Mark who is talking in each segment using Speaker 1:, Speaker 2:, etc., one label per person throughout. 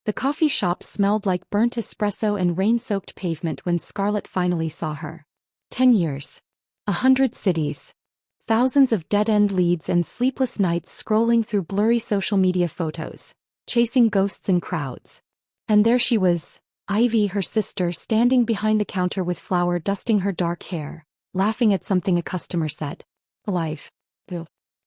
Speaker 1: The coffee shop smelled like burnt espresso and rain-soaked pavement when Scarlett finally saw her. 10 years. 100 cities. Thousands of dead-end leads and sleepless nights scrolling through blurry social media photos, chasing ghosts in crowds. And there she was, Ivy, her sister, standing behind the counter with flour dusting her dark hair, laughing at something a customer said. Alive.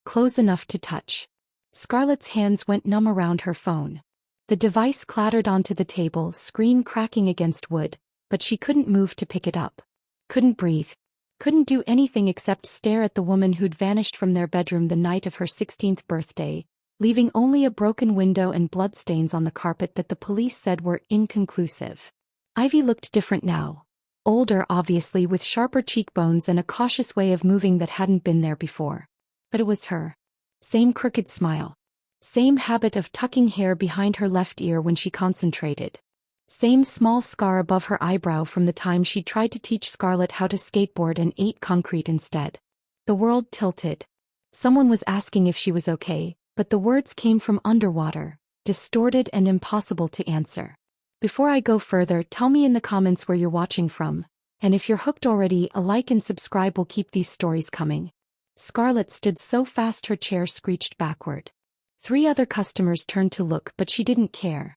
Speaker 1: Close enough to touch. Scarlett's hands went numb around her phone. The device clattered onto the table, screen cracking against wood, but she couldn't move to pick it up. Couldn't breathe. Couldn't do anything except stare at the woman who'd vanished from their bedroom the night of her 16th birthday, leaving only a broken window and bloodstains on the carpet that the police said were inconclusive. Ivy looked different now. Older, obviously, with sharper cheekbones and a cautious way of moving that hadn't been there before. But it was her. Same crooked smile. Same habit of tucking hair behind her left ear when she concentrated. Same small scar above her eyebrow from the time she tried to teach Scarlett how to skateboard and ate concrete instead. The world tilted. Someone was asking if she was okay, but the words came from underwater, distorted and impossible to answer. Before I go further, tell me in the comments where you're watching from, and if you're hooked already, a like and subscribe will keep these stories coming. Scarlett stood so fast her chair screeched backward. 3 other customers turned to look, but she didn't care.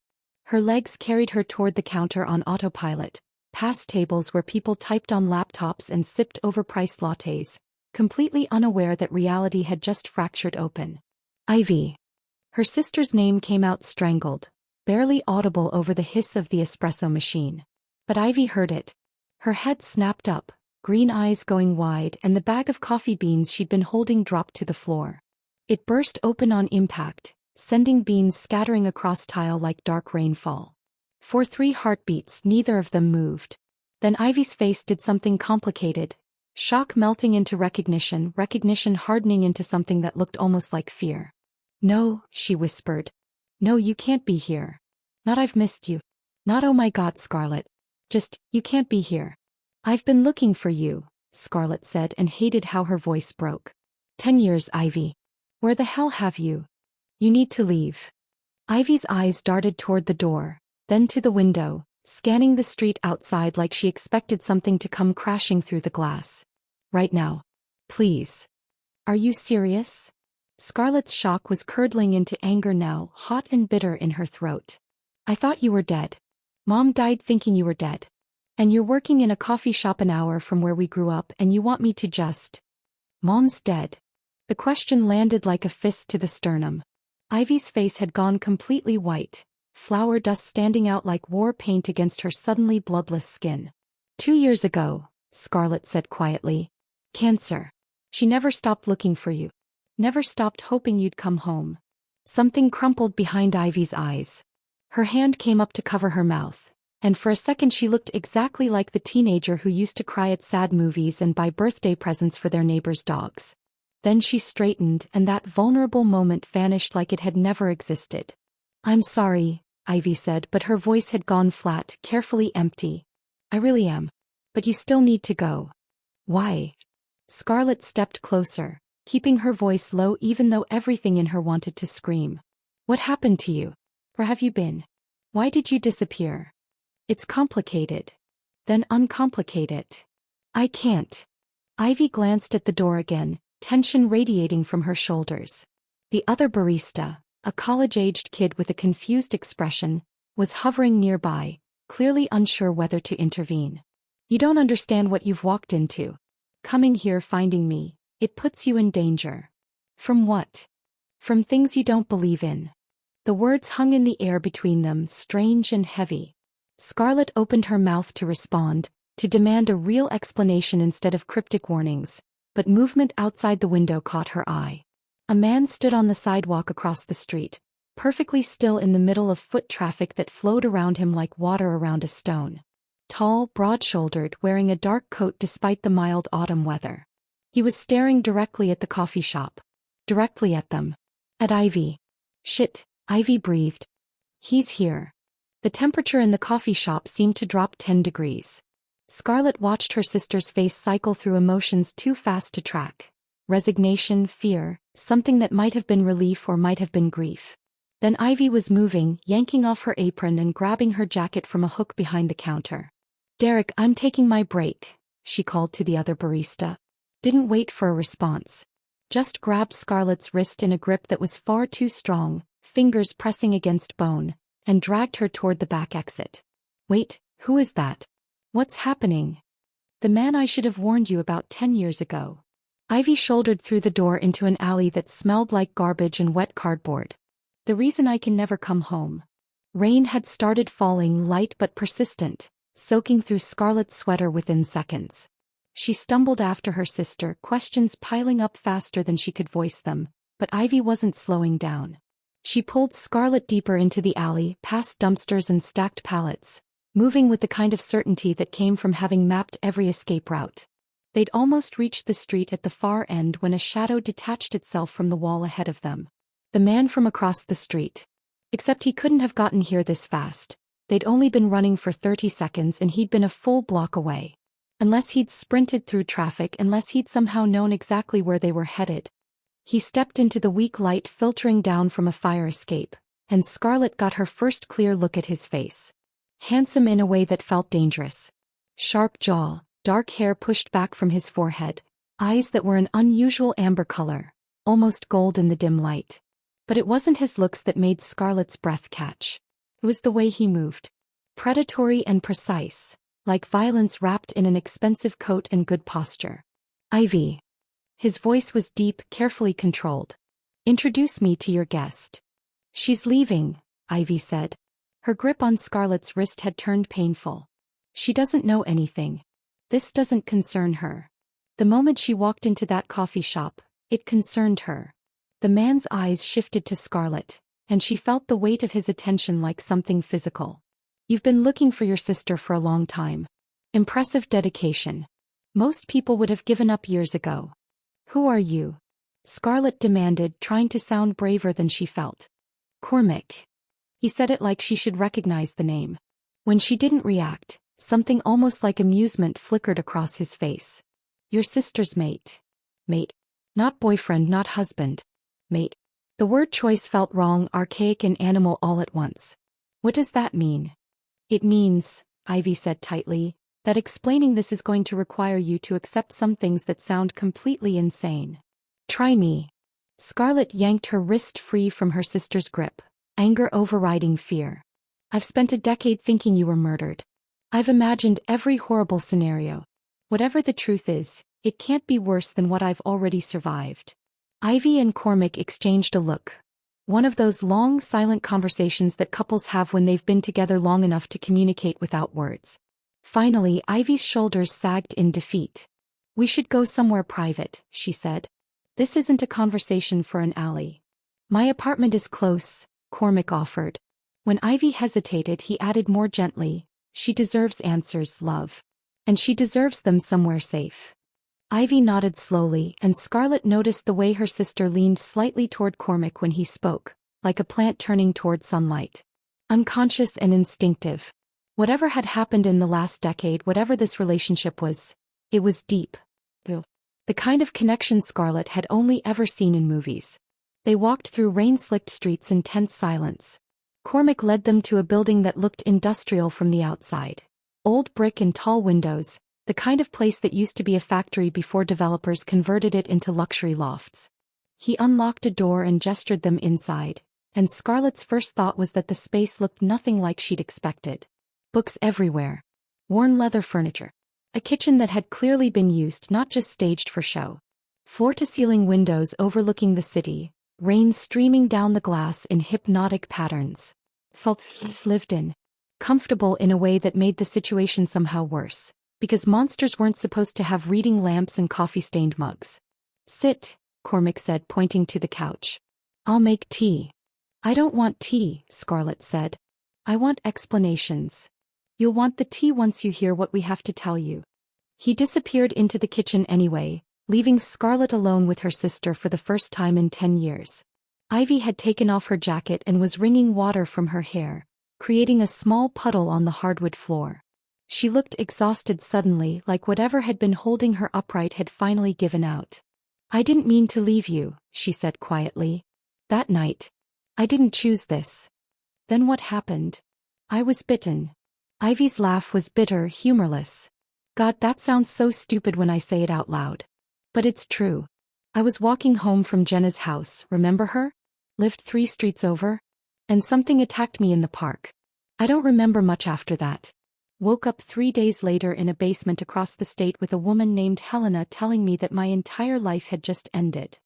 Speaker 1: Her legs carried her toward the counter on autopilot, past tables where people typed on laptops and sipped overpriced lattes, completely unaware that reality had just fractured open. Ivy. Her sister's name came out strangled, barely audible over the hiss of the espresso machine. But Ivy heard it. Her head snapped up, green eyes going wide, and the bag of coffee beans she'd been holding dropped to the floor. It burst open on impact, sending beans scattering across tile like dark rainfall. For 3 heartbeats, neither of them moved. Then Ivy's face did something complicated. Shock melting into recognition, recognition hardening into something that looked almost like fear. No, she whispered. No, you can't be here. Not I've missed you. Not oh my God, Scarlett. Just, you can't be here. I've been looking for you, Scarlett said and hated how her voice broke. 10 years, Ivy. Where the hell have you? You need to leave. Ivy's eyes darted toward the door, then to the window, scanning the street outside like she expected something to come crashing through the glass. Right now. Please. Are you serious? Scarlett's shock was curdling into anger now, hot and bitter in her throat. I thought you were dead. Mom died thinking you were dead. And you're working in a coffee shop an hour from where we grew up and you want me to just... Mom's dead. The question landed like a fist to the sternum. Ivy's face had gone completely white, flour dust standing out like war paint against her suddenly bloodless skin. 2 years ago, Scarlett said quietly. Cancer. She never stopped looking for you. Never stopped hoping you'd come home. Something crumpled behind Ivy's eyes. Her hand came up to cover her mouth, and for a second she looked exactly like the teenager who used to cry at sad movies and buy birthday presents for their neighbors' dogs. Then she straightened and that vulnerable moment vanished like it had never existed. I'm sorry, Ivy said, but her voice had gone flat, carefully empty. I really am. But you still need to go. Why? Scarlett stepped closer, keeping her voice low even though everything in her wanted to scream. What happened to you? Where have you been? Why did you disappear? It's complicated. Then uncomplicate it. I can't. Ivy glanced at the door again, tension radiating from her shoulders. The other barista, a college-aged kid with a confused expression, was hovering nearby, clearly unsure whether to intervene. You don't understand what you've walked into. Coming here finding me, it puts you in danger. From what? From things you don't believe in. The words hung in the air between them, strange and heavy. Scarlett opened her mouth to respond, to demand a real explanation instead of cryptic warnings, but movement outside the window caught her eye. A man stood on the sidewalk across the street, perfectly still in the middle of foot traffic that flowed around him like water around a stone. Tall, broad-shouldered, wearing a dark coat despite the mild autumn weather. He was staring directly at the coffee shop. Directly at them. At Ivy. Shit, Ivy breathed. He's here. The temperature in the coffee shop seemed to drop 10 degrees. Scarlett watched her sister's face cycle through emotions too fast to track. Resignation, fear, something that might have been relief or might have been grief. Then Ivy was moving, yanking off her apron and grabbing her jacket from a hook behind the counter. "Derek, I'm taking my break," she called to the other barista. Didn't wait for a response. Just grabbed Scarlett's wrist in a grip that was far too strong, fingers pressing against bone, and dragged her toward the back exit. "Wait, who is that? What's happening?" "The man I should have warned you about 10 years ago." Ivy shouldered through the door into an alley that smelled like garbage and wet cardboard. "The reason I can never come home." Rain had started falling, light but persistent, soaking through Scarlett's sweater within seconds. She stumbled after her sister, questions piling up faster than she could voice them, but Ivy wasn't slowing down. She pulled Scarlett deeper into the alley, past dumpsters and stacked pallets, moving with the kind of certainty that came from having mapped every escape route. They'd almost reached the street at the far end when a shadow detached itself from the wall ahead of them. The man from across the street. Except he couldn't have gotten here this fast. They'd only been running for 30 seconds and he'd been a full block away. Unless he'd sprinted through traffic, unless he'd somehow known exactly where they were headed. He stepped into the weak light filtering down from a fire escape, and Scarlett got her first clear look at his face. Handsome in a way that felt dangerous. Sharp jaw, dark hair pushed back from his forehead, eyes that were an unusual amber color, almost gold in the dim light. But it wasn't his looks that made Scarlett's breath catch. It was the way he moved. Predatory and precise, like violence wrapped in an expensive coat and good posture. "Ivy." His voice was deep, carefully controlled. "Introduce me to your guest." "She's leaving," Ivy said. Her grip on Scarlett's wrist had turned painful. "She doesn't know anything. This doesn't concern her." The moment she walked into that coffee shop, it concerned her. The man's eyes shifted to Scarlett, and she felt the weight of his attention like something physical. "You've been looking for your sister for a long time." Impressive dedication. Most people would have given up years ago. "Who are you?" Scarlett demanded, trying to sound braver than she felt. "Cormac." He said it like she should recognize the name. When she didn't react, something almost like amusement flickered across his face. "Your sister's mate." Mate. Not boyfriend, not husband. Mate. The word choice felt wrong, archaic and animal all at once. "What does that mean?" "It means," Ivy said tightly, "that explaining this is going to require you to accept some things that sound completely insane." "Try me." Scarlett yanked her wrist free from her sister's grip, anger overriding fear. "I've spent a decade thinking you were murdered. I've imagined every horrible scenario. Whatever the truth is, it can't be worse than what I've already survived." Ivy and Cormac exchanged a look. One of those long, silent conversations that couples have when they've been together long enough to communicate without words. Finally, Ivy's shoulders sagged in defeat. "We should go somewhere private," she said. "This isn't a conversation for an alley." "My apartment is close," Cormac offered. When Ivy hesitated, he added more gently, "She deserves answers, love. And she deserves them somewhere safe." Ivy nodded slowly, and Scarlett noticed the way her sister leaned slightly toward Cormac when he spoke, like a plant turning toward sunlight. Unconscious and instinctive. Whatever had happened in the last decade, whatever this relationship was, it was deep. The kind of connection Scarlett had only ever seen in movies. They walked through rain-slicked streets in tense silence. Cormac led them to a building that looked industrial from the outside. Old brick and tall windows, the kind of place that used to be a factory before developers converted it into luxury lofts. He unlocked a door and gestured them inside, and Scarlett's first thought was that the space looked nothing like she'd expected. Books everywhere. Worn leather furniture. A kitchen that had clearly been used, not just staged for show. Floor-to-ceiling windows overlooking the city, rain streaming down the glass in hypnotic patterns. Felt lived in. Comfortable in a way that made the situation somehow worse. Because monsters weren't supposed to have reading lamps and coffee-stained mugs. "Sit," Cormac said, pointing to the couch. "I'll make tea." "I don't want tea," Scarlett said. "I want explanations." "You'll want the tea once you hear what we have to tell you." He disappeared into the kitchen anyway, leaving Scarlett alone with her sister for the first time in 10 years. Ivy had taken off her jacket and was wringing water from her hair, creating a small puddle on the hardwood floor. She looked exhausted suddenly, like whatever had been holding her upright had finally given out. "I didn't mean to leave you," she said quietly. "That night. I didn't choose this. Then what happened? I was bitten. Ivy's laugh was bitter, humorless. God, that sounds so stupid when I say it out loud. But it's true. I was walking home from Jenna's house, remember her? Lived 3 streets over? And something attacked me in the park. I don't remember much after that. Woke up 3 days later in a basement across the state with a woman named Helena telling me that my entire life had just ended.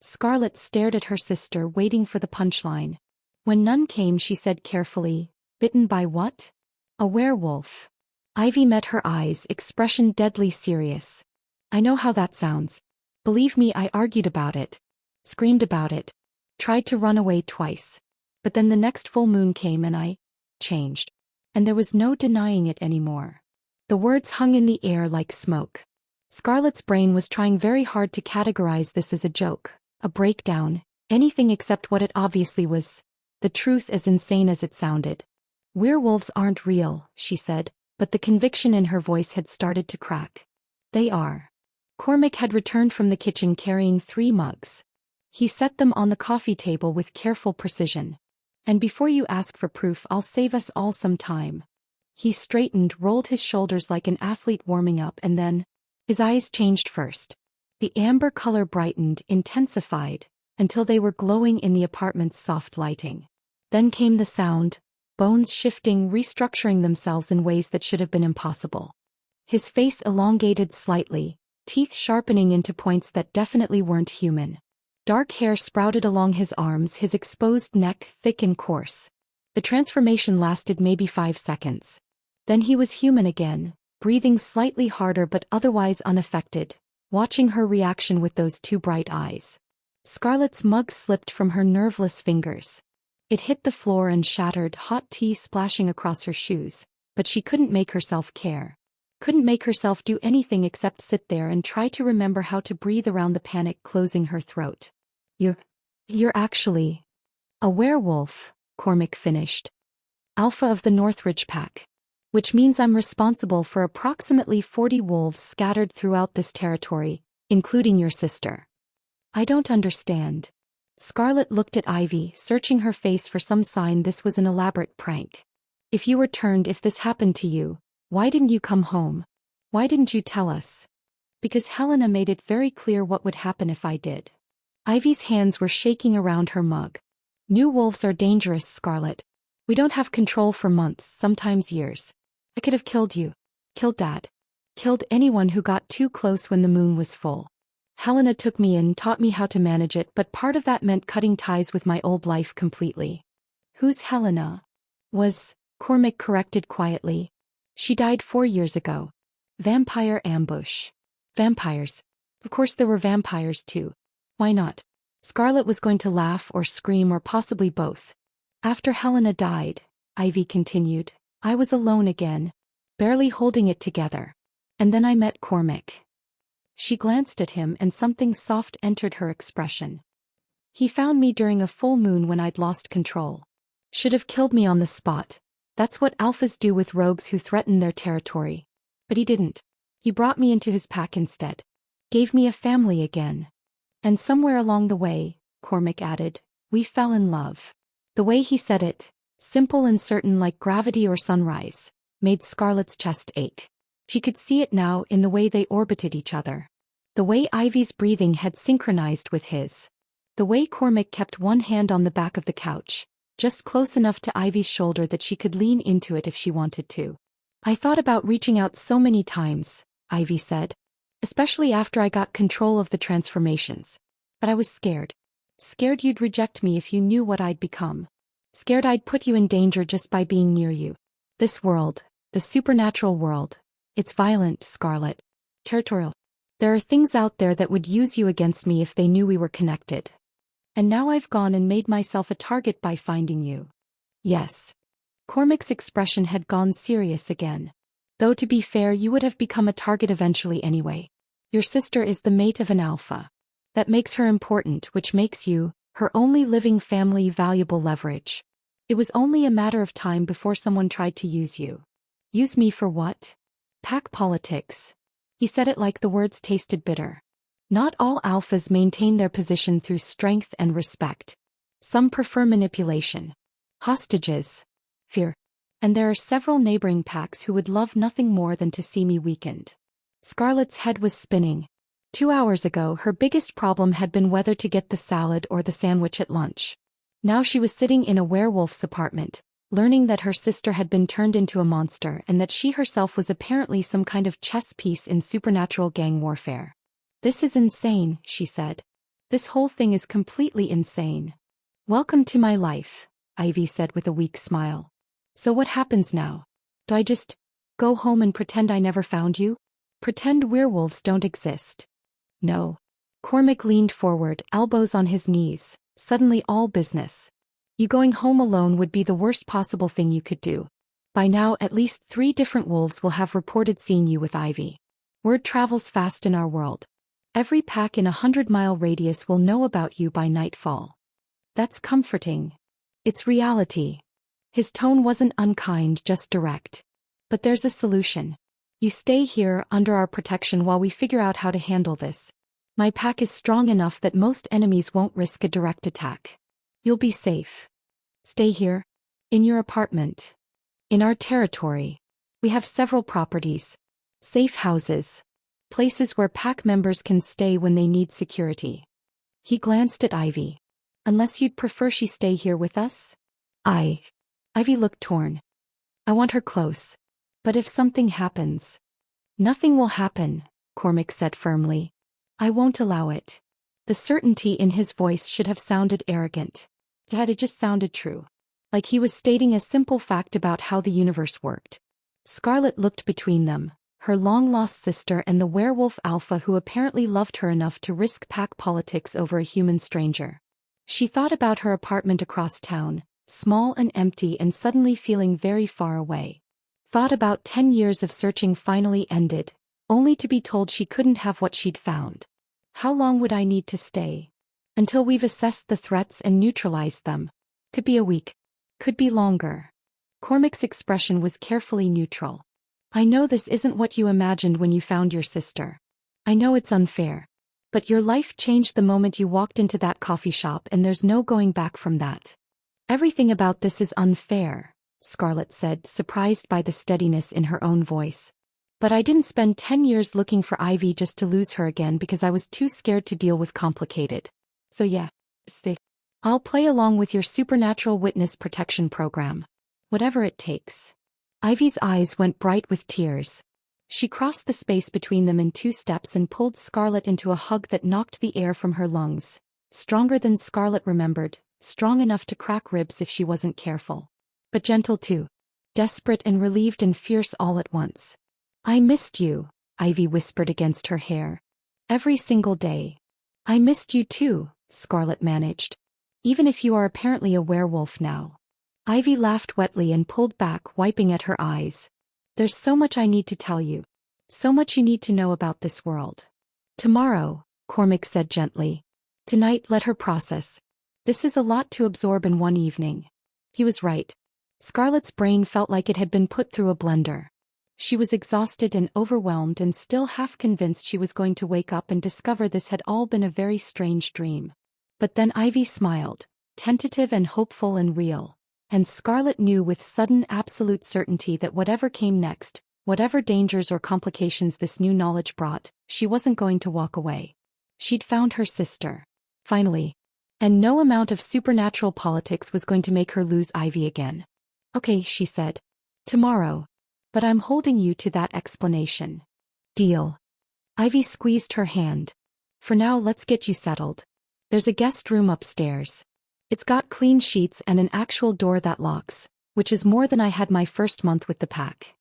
Speaker 1: Scarlett stared at her sister, waiting for the punchline. When none came, she said carefully, "Bitten by what?" "A werewolf." Ivy met her eyes, expression deadly serious. "I know how that sounds. Believe me, I argued about it. Screamed about it. Tried to run away twice. But then the next full moon came and I changed. And there was no denying it anymore." The words hung in the air like smoke. Scarlett's brain was trying very hard to categorize this as a joke, a breakdown, anything except what it obviously was. The truth, as insane as it sounded. "Werewolves aren't real," she said, but the conviction in her voice had started to crack. "They are." Cormac had returned from the kitchen carrying 3 mugs. He set them on the coffee table with careful precision. "And before you ask for proof, I'll save us all some time." He straightened, rolled his shoulders like an athlete warming up, and then his eyes changed first. The amber color brightened, intensified, until they were glowing in the apartment's soft lighting. Then came the sound, bones shifting, restructuring themselves in ways that should have been impossible. His face elongated slightly, teeth sharpening into points that definitely weren't human. Dark hair sprouted along his arms, his exposed neck thick and coarse. The transformation lasted maybe 5 seconds. Then he was human again, breathing slightly harder but otherwise unaffected, watching her reaction with those 2 bright eyes. Scarlett's mug slipped from her nerveless fingers. It hit the floor and shattered, hot tea splashing across her shoes, but she couldn't make herself care. Couldn't make herself do anything except sit there and try to remember how to breathe around the panic closing her throat. You're actually a werewolf," Cormac finished. "Alpha of the Northridge Pack. Which means I'm responsible for approximately 40 wolves scattered throughout this territory, including your sister." "I don't understand." Scarlett looked at Ivy, searching her face for some sign this was an elaborate prank. "If you were turned, if this happened to you, why didn't you come home? Why didn't you tell us?" "Because Helena made it very clear what would happen if I did." Ivy's hands were shaking around her mug. "New wolves are dangerous, Scarlett. We don't have control for months, sometimes years. I could have killed you. Killed Dad. Killed anyone who got too close when the moon was full. Helena took me in, taught me how to manage it, but part of that meant cutting ties with my old life completely." "Who's Helena?" Cormac corrected quietly. "She died 4 years ago. Vampire ambush." "Vampires. Of course there were vampires too. Why not?" Scarlett was going to laugh or scream or possibly both. "After Helena died," Ivy continued, "I was alone again, barely holding it together. And then I met Cormac." She glanced at him and something soft entered her expression. "He found me during a full moon when I'd lost control. Should have killed me on the spot. That's what alphas do with rogues who threaten their territory. But he didn't. He brought me into his pack instead. Gave me a family again. And somewhere along the way," Cormac added, "we fell in love." The way he said it, simple and certain like gravity or sunrise, made Scarlett's chest ache. She could see it now in the way they orbited each other. The way Ivy's breathing had synchronized with his. The way Cormac kept one hand on the back of the couch, just close enough to Ivy's shoulder that she could lean into it if she wanted to. "I thought about reaching out so many times," Ivy said. "Especially after I got control of the transformations. But I was scared. Scared you'd reject me if you knew what I'd become. Scared I'd put you in danger just by being near you. This world, the supernatural world, it's violent, Scarlett. Territorial. There are things out there that would use you against me if they knew we were connected. And now I've gone and made myself a target by finding you." "Yes." Cormac's expression had gone serious again. "Though to be fair, you would have become a target eventually anyway. Your sister is the mate of an alpha. That makes her important, which makes you, her only living family, valuable leverage. It was only a matter of time before someone tried to use you." "Use me for what?" "Pack politics." He said it like the words tasted bitter. "Not all alphas maintain their position through strength and respect. Some prefer manipulation. Hostages. Fear. And there are several neighboring packs who would love nothing more than to see me weakened. Scarlett's head was spinning. 2 hours ago, her biggest problem had been whether to get the salad or the sandwich at lunch. Now she was sitting in a werewolf's apartment, learning that her sister had been turned into a monster and that she herself was apparently some kind of chess piece in supernatural gang warfare. "This is insane," she said. "This whole thing is completely insane." "Welcome to my life," Ivy said with a weak smile. "So what happens now? Do I just go home and pretend I never found you? Pretend werewolves don't exist?" "No." Cormac leaned forward, elbows on his knees, suddenly all business. "You going home alone would be the worst possible thing you could do. By now at least 3 different wolves will have reported seeing you with Ivy. Word travels fast in our world. Every pack in a 100-mile radius will know about you by nightfall." "That's comforting." "It's reality." His tone wasn't unkind, just direct. "But there's a solution. You stay here under our protection while we figure out how to handle this. My pack is strong enough that most enemies won't risk a direct attack. You'll be safe. Stay here. In your apartment. In our territory. We have several properties. Safe houses. Places where pack members can stay when they need security." He glanced at Ivy. "Unless you'd prefer she stay here with us?" Ivy looked torn. "I want her close. But if something happens..." "Nothing will happen," Cormac said firmly. "I won't allow it." The certainty in his voice should have sounded arrogant. Yet it just sounded true. Like he was stating a simple fact about how the universe worked. Scarlett looked between them, her long-lost sister and the werewolf Alpha who apparently loved her enough to risk pack politics over a human stranger. She thought about her apartment across town, small and empty and suddenly feeling very far away. Thought about 10 years of searching finally ended, only to be told she couldn't have what she'd found. "How long would I need to stay?" "Until we've assessed the threats and neutralized them. Could be a week. Could be longer." Cormac's expression was carefully neutral. "I know this isn't what you imagined when you found your sister. I know it's unfair. But your life changed the moment you walked into that coffee shop and there's no going back from that." "Everything about this is unfair," Scarlett said, surprised by the steadiness in her own voice. "But I didn't spend 10 years looking for Ivy just to lose her again because I was too scared to deal with complicated. So yeah, I'll play along with your supernatural witness protection program. Whatever it takes." Ivy's eyes went bright with tears. She crossed the space between them in 2 steps and pulled Scarlett into a hug that knocked the air from her lungs. Stronger than Scarlett remembered, strong enough to crack ribs if she wasn't careful. But gentle too. Desperate and relieved and fierce all at once. "I missed you," Ivy whispered against her hair. "Every single day." "I missed you too," Scarlett managed. "Even if you are apparently a werewolf now." Ivy laughed wetly and pulled back, wiping at her eyes. "There's so much I need to tell you. So much you need to know about this world." "Tomorrow," Cormac said gently. "Tonight let her process. This is a lot to absorb in one evening." He was right. Scarlett's brain felt like it had been put through a blender. She was exhausted and overwhelmed and still half convinced she was going to wake up and discover this had all been a very strange dream. But then Ivy smiled, tentative and hopeful and real. And Scarlett knew with sudden absolute certainty that whatever came next, whatever dangers or complications this new knowledge brought, she wasn't going to walk away. She'd found her sister. Finally. And no amount of supernatural politics was going to make her lose Ivy again. "Okay," she said. "Tomorrow. But I'm holding you to that explanation." "Deal." Ivy squeezed her hand. "For now let's get you settled. There's a guest room upstairs. It's got clean sheets and an actual door that locks, which is more than I had my first month with the pack."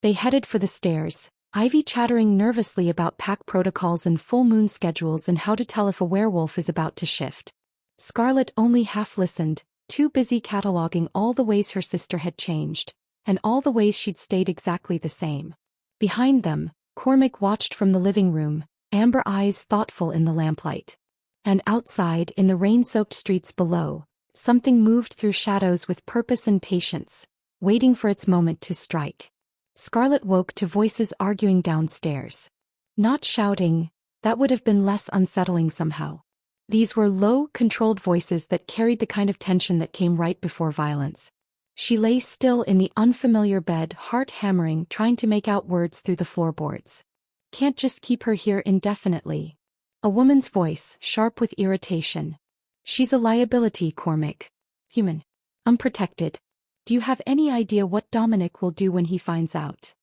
Speaker 1: They headed for the stairs, Ivy chattering nervously about pack protocols and full moon schedules and how to tell if a werewolf is about to shift. Scarlett only half listened, too busy cataloging all the ways her sister had changed, and all the ways she'd stayed exactly the same. Behind them, Cormac watched from the living room, amber eyes thoughtful in the lamplight. And outside, in the rain-soaked streets below, something moved through shadows with purpose and patience, waiting for its moment to strike. Scarlett woke to voices arguing downstairs. Not shouting, that would have been less unsettling somehow. These were low, controlled voices that carried the kind of tension that came right before violence. She lay still in the unfamiliar bed, heart hammering, trying to make out words through the floorboards. Can't just keep her here indefinitely. A woman's voice, sharp with irritation. She's a liability, Cormac. Human. Unprotected. Do you have any idea what Dominic will do when he finds out?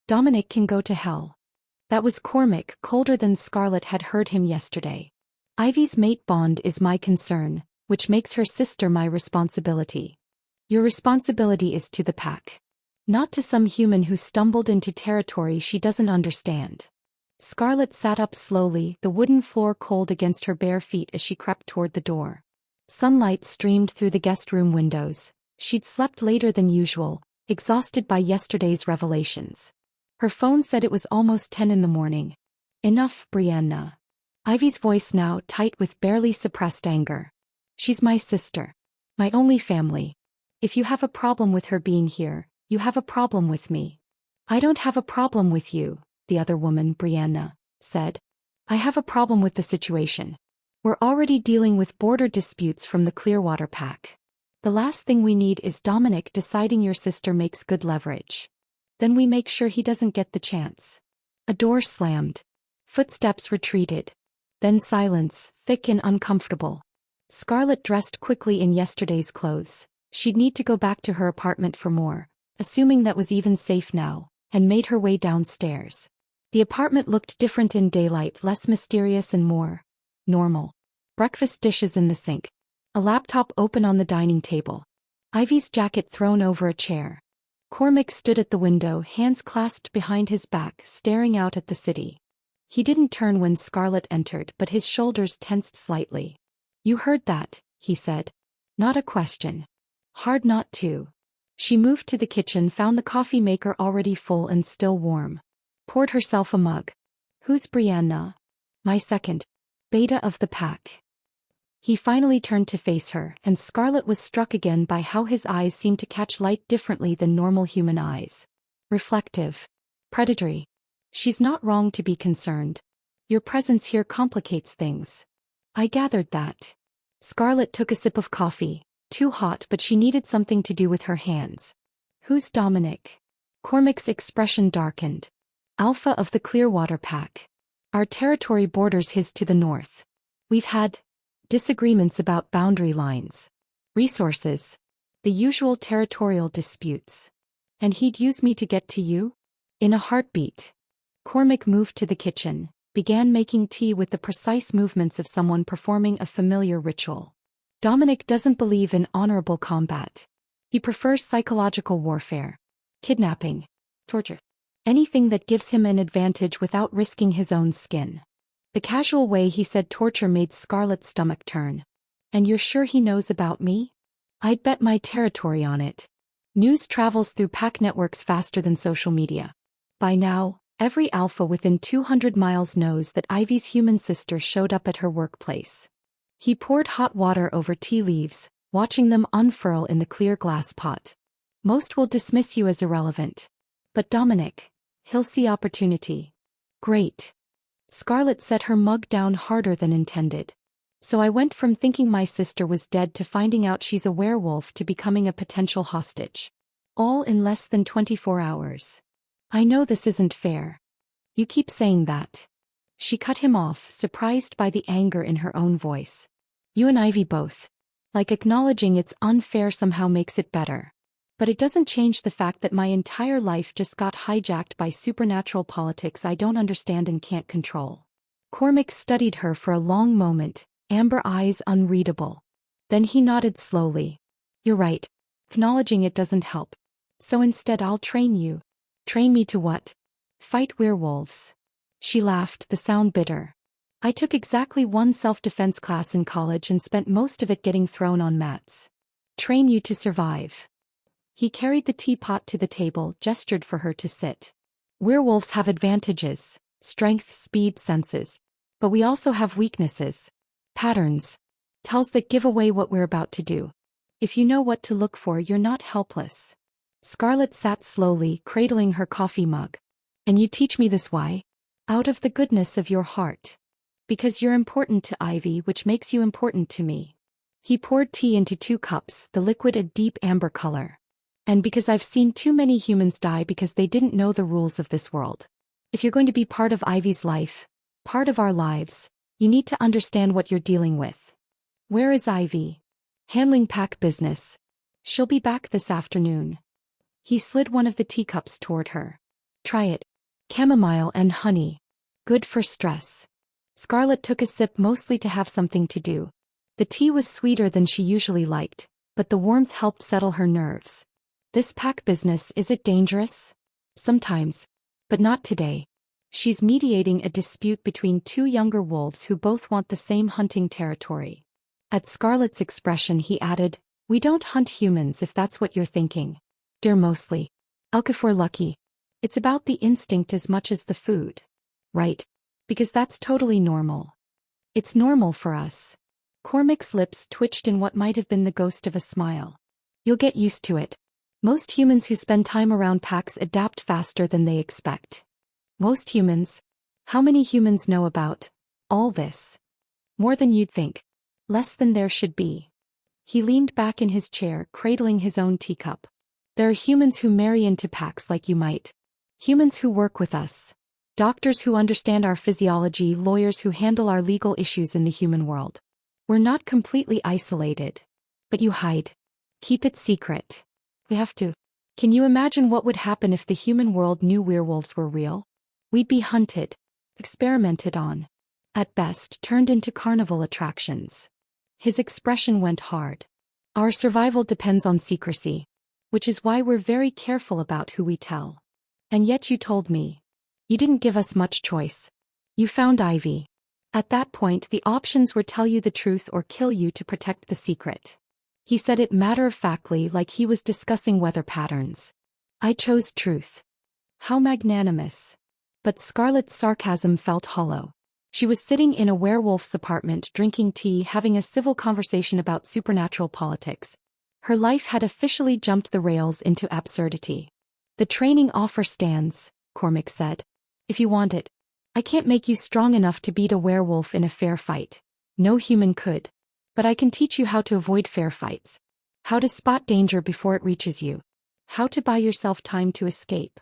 Speaker 1: Dominic can go to hell. That was Cormac, colder than Scarlett had heard him yesterday. Ivy's mate bond is my concern, which makes her sister my responsibility. Your responsibility is to the pack. Not to some human who stumbled into territory she doesn't understand. Scarlett sat up slowly, the wooden floor cold against her bare feet as she crept toward the door. Sunlight streamed through the guest room windows. She'd slept later than usual, exhausted by yesterday's revelations. Her phone said it was almost 10 in the morning. Enough, Brianna. Ivy's voice now tight with barely suppressed anger. She's my sister. My only family. If you have a problem with her being here, you have a problem with me. I don't have a problem with you, the other woman, Brianna, said. I have a problem with the situation. We're already dealing with border disputes from the Clearwater Pack. The last thing we need is Dominic deciding your sister makes good leverage. Then we make sure he doesn't get the chance. A door slammed. Footsteps retreated. Then silence, thick and uncomfortable. Scarlett dressed quickly in yesterday's clothes. She'd need to go back to her apartment for more, assuming that was even safe now, and made her way downstairs. The apartment looked different in daylight, less mysterious and more normal. Breakfast dishes in the sink. A laptop open on the dining table. Ivy's jacket thrown over a chair. Cormac stood at the window, hands clasped behind his back, staring out at the city. He didn't turn when Scarlett entered, but his shoulders tensed slightly. You heard that, he said. Not a question. Hard not to. She moved to the kitchen, found the coffee maker already full and still warm. Poured herself a mug. Who's Brianna? My second. Beta of the pack. He finally turned to face her, and Scarlett was struck again by how his eyes seemed to catch light differently than normal human eyes. Reflective. Predatory. She's not wrong to be concerned. Your presence here complicates things. I gathered that. Scarlett took a sip of coffee. Too hot, but she needed something to do with her hands. Who's Dominic? Cormac's expression darkened. Alpha of the Clearwater Pack. Our territory borders his to the north. We've had disagreements about boundary lines, resources, the usual territorial disputes. And he'd use me to get to you? In a heartbeat. Cormac moved to the kitchen, began making tea with the precise movements of someone performing a familiar ritual. Dominic doesn't believe in honorable combat. He prefers psychological warfare. Kidnapping. Torture. Anything that gives him an advantage without risking his own skin. The casual way he said torture made Scarlett's stomach turn. And you're sure he knows about me? I'd bet my territory on it. News travels through pack networks faster than social media. By now, every alpha within 200 miles knows that Ivy's human sister showed up at her workplace. He poured hot water over tea leaves, watching them unfurl in the clear glass pot. Most will dismiss you as irrelevant. But Dominic, he'll see opportunity. Great. Scarlett set her mug down harder than intended. So I went from thinking my sister was dead to finding out she's a werewolf to becoming a potential hostage. All in less than 24 hours. I know this isn't fair. You keep saying that. She cut him off, surprised by the anger in her own voice. You and Ivy both. Like acknowledging it's unfair somehow makes it better. But it doesn't change the fact that my entire life just got hijacked by supernatural politics I don't understand and can't control. Cormac studied her for a long moment, amber eyes unreadable. Then he nodded slowly. You're right. Acknowledging it doesn't help. So instead I'll train you. Train me to what? Fight werewolves. She laughed, the sound bitter. I took exactly one self-defense class in college and spent most of it getting thrown on mats. Train you to survive. He carried the teapot to the table, gestured for her to sit. Werewolves have advantages, strength, speed, senses. But we also have weaknesses. Patterns. Tells that give away what we're about to do. If you know what to look for, you're not helpless. Scarlett sat slowly, cradling her coffee mug. And you teach me this why? Out of the goodness of your heart. Because you're important to Ivy, which makes you important to me. He poured tea into 2 cups, the liquid a deep amber color. And because I've seen too many humans die because they didn't know the rules of this world. If you're going to be part of Ivy's life, part of our lives, you need to understand what you're dealing with. Where is Ivy? Handling pack business. She'll be back this afternoon. He slid one of the teacups toward her. Try it. Chamomile and honey. Good for stress. Scarlett took a sip, mostly to have something to do. The tea was sweeter than she usually liked, but the warmth helped settle her nerves. This pack business, is it dangerous? Sometimes. But not today. She's mediating a dispute between 2 younger wolves who both want the same hunting territory. At Scarlett's expression he added, we don't hunt humans if that's what you're thinking. Deer mostly. Elk if we're lucky. It's about the instinct as much as the food. Right. Because that's totally normal. It's normal for us. Cormac's lips twitched in what might have been the ghost of a smile. You'll get used to it. Most humans who spend time around packs adapt faster than they expect. Most humans? How many humans know about all this? More than you'd think. Less than there should be. He leaned back in his chair, cradling his own teacup. There are humans who marry into packs like you might. Humans who work with us. Doctors who understand our physiology, lawyers who handle our legal issues in the human world. We're not completely isolated. But you hide. Keep it secret. We have to. Can you imagine what would happen if the human world knew werewolves were real? We'd be hunted, experimented on, at best turned into carnival attractions. His expression went hard. Our survival depends on secrecy, which is why we're very careful about who we tell. And yet you told me. You didn't give us much choice. You found Ivy. At that point the options were tell you the truth or kill you to protect the secret. He said it matter-of-factly, like he was discussing weather patterns. I chose truth. How magnanimous. But Scarlett's sarcasm felt hollow. She was sitting in a werewolf's apartment drinking tea, having a civil conversation about supernatural politics. Her life had officially jumped the rails into absurdity. The training offer stands, Cormac said. If you want it. I can't make you strong enough to beat a werewolf in a fair fight. No human could. But I can teach you how to avoid fair fights. How to spot danger before it reaches you. How to buy yourself time to escape.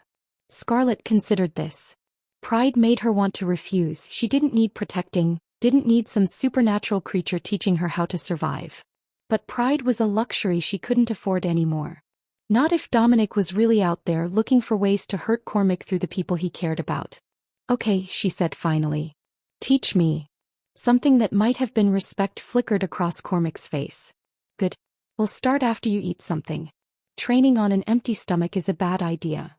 Speaker 1: Scarlett considered this. Pride made her want to refuse. She didn't need protecting, didn't need some supernatural creature teaching her how to survive. But pride was a luxury she couldn't afford anymore. Not if Dominic was really out there looking for ways to hurt Cormac through the people he cared about. Okay, she said finally. Teach me. Something that might have been respect flickered across Cormac's face. Good. We'll start after you eat something. Training on an empty stomach is a bad idea.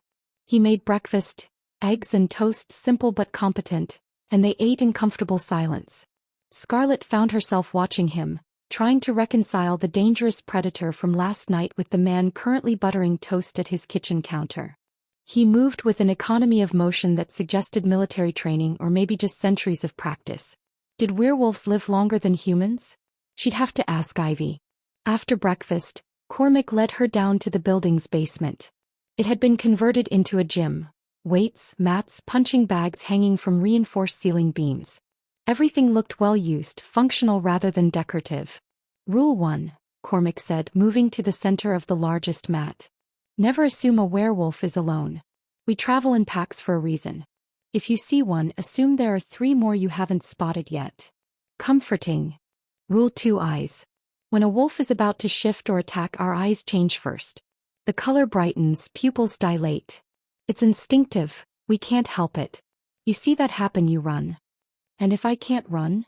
Speaker 1: He made breakfast, eggs and toast, simple but competent, and they ate in comfortable silence. Scarlett found herself watching him, trying to reconcile the dangerous predator from last night with the man currently buttering toast at his kitchen counter. He moved with an economy of motion that suggested military training or maybe just centuries of practice. Did werewolves live longer than humans? She'd have to ask Ivy. After breakfast, Cormac led her down to the building's basement. It had been converted into a gym. Weights, mats, punching bags hanging from reinforced ceiling beams. Everything looked well used, functional rather than decorative. Rule 1, Cormac said, moving to the center of the largest mat. Never assume a werewolf is alone. We travel in packs for a reason. If you see one, assume there are 3 more you haven't spotted yet. Comforting. Rule 2, eyes. When a wolf is about to shift or attack, our eyes change first. The color brightens, pupils dilate. It's instinctive, we can't help it. You see that happen, you run. And if I can't run?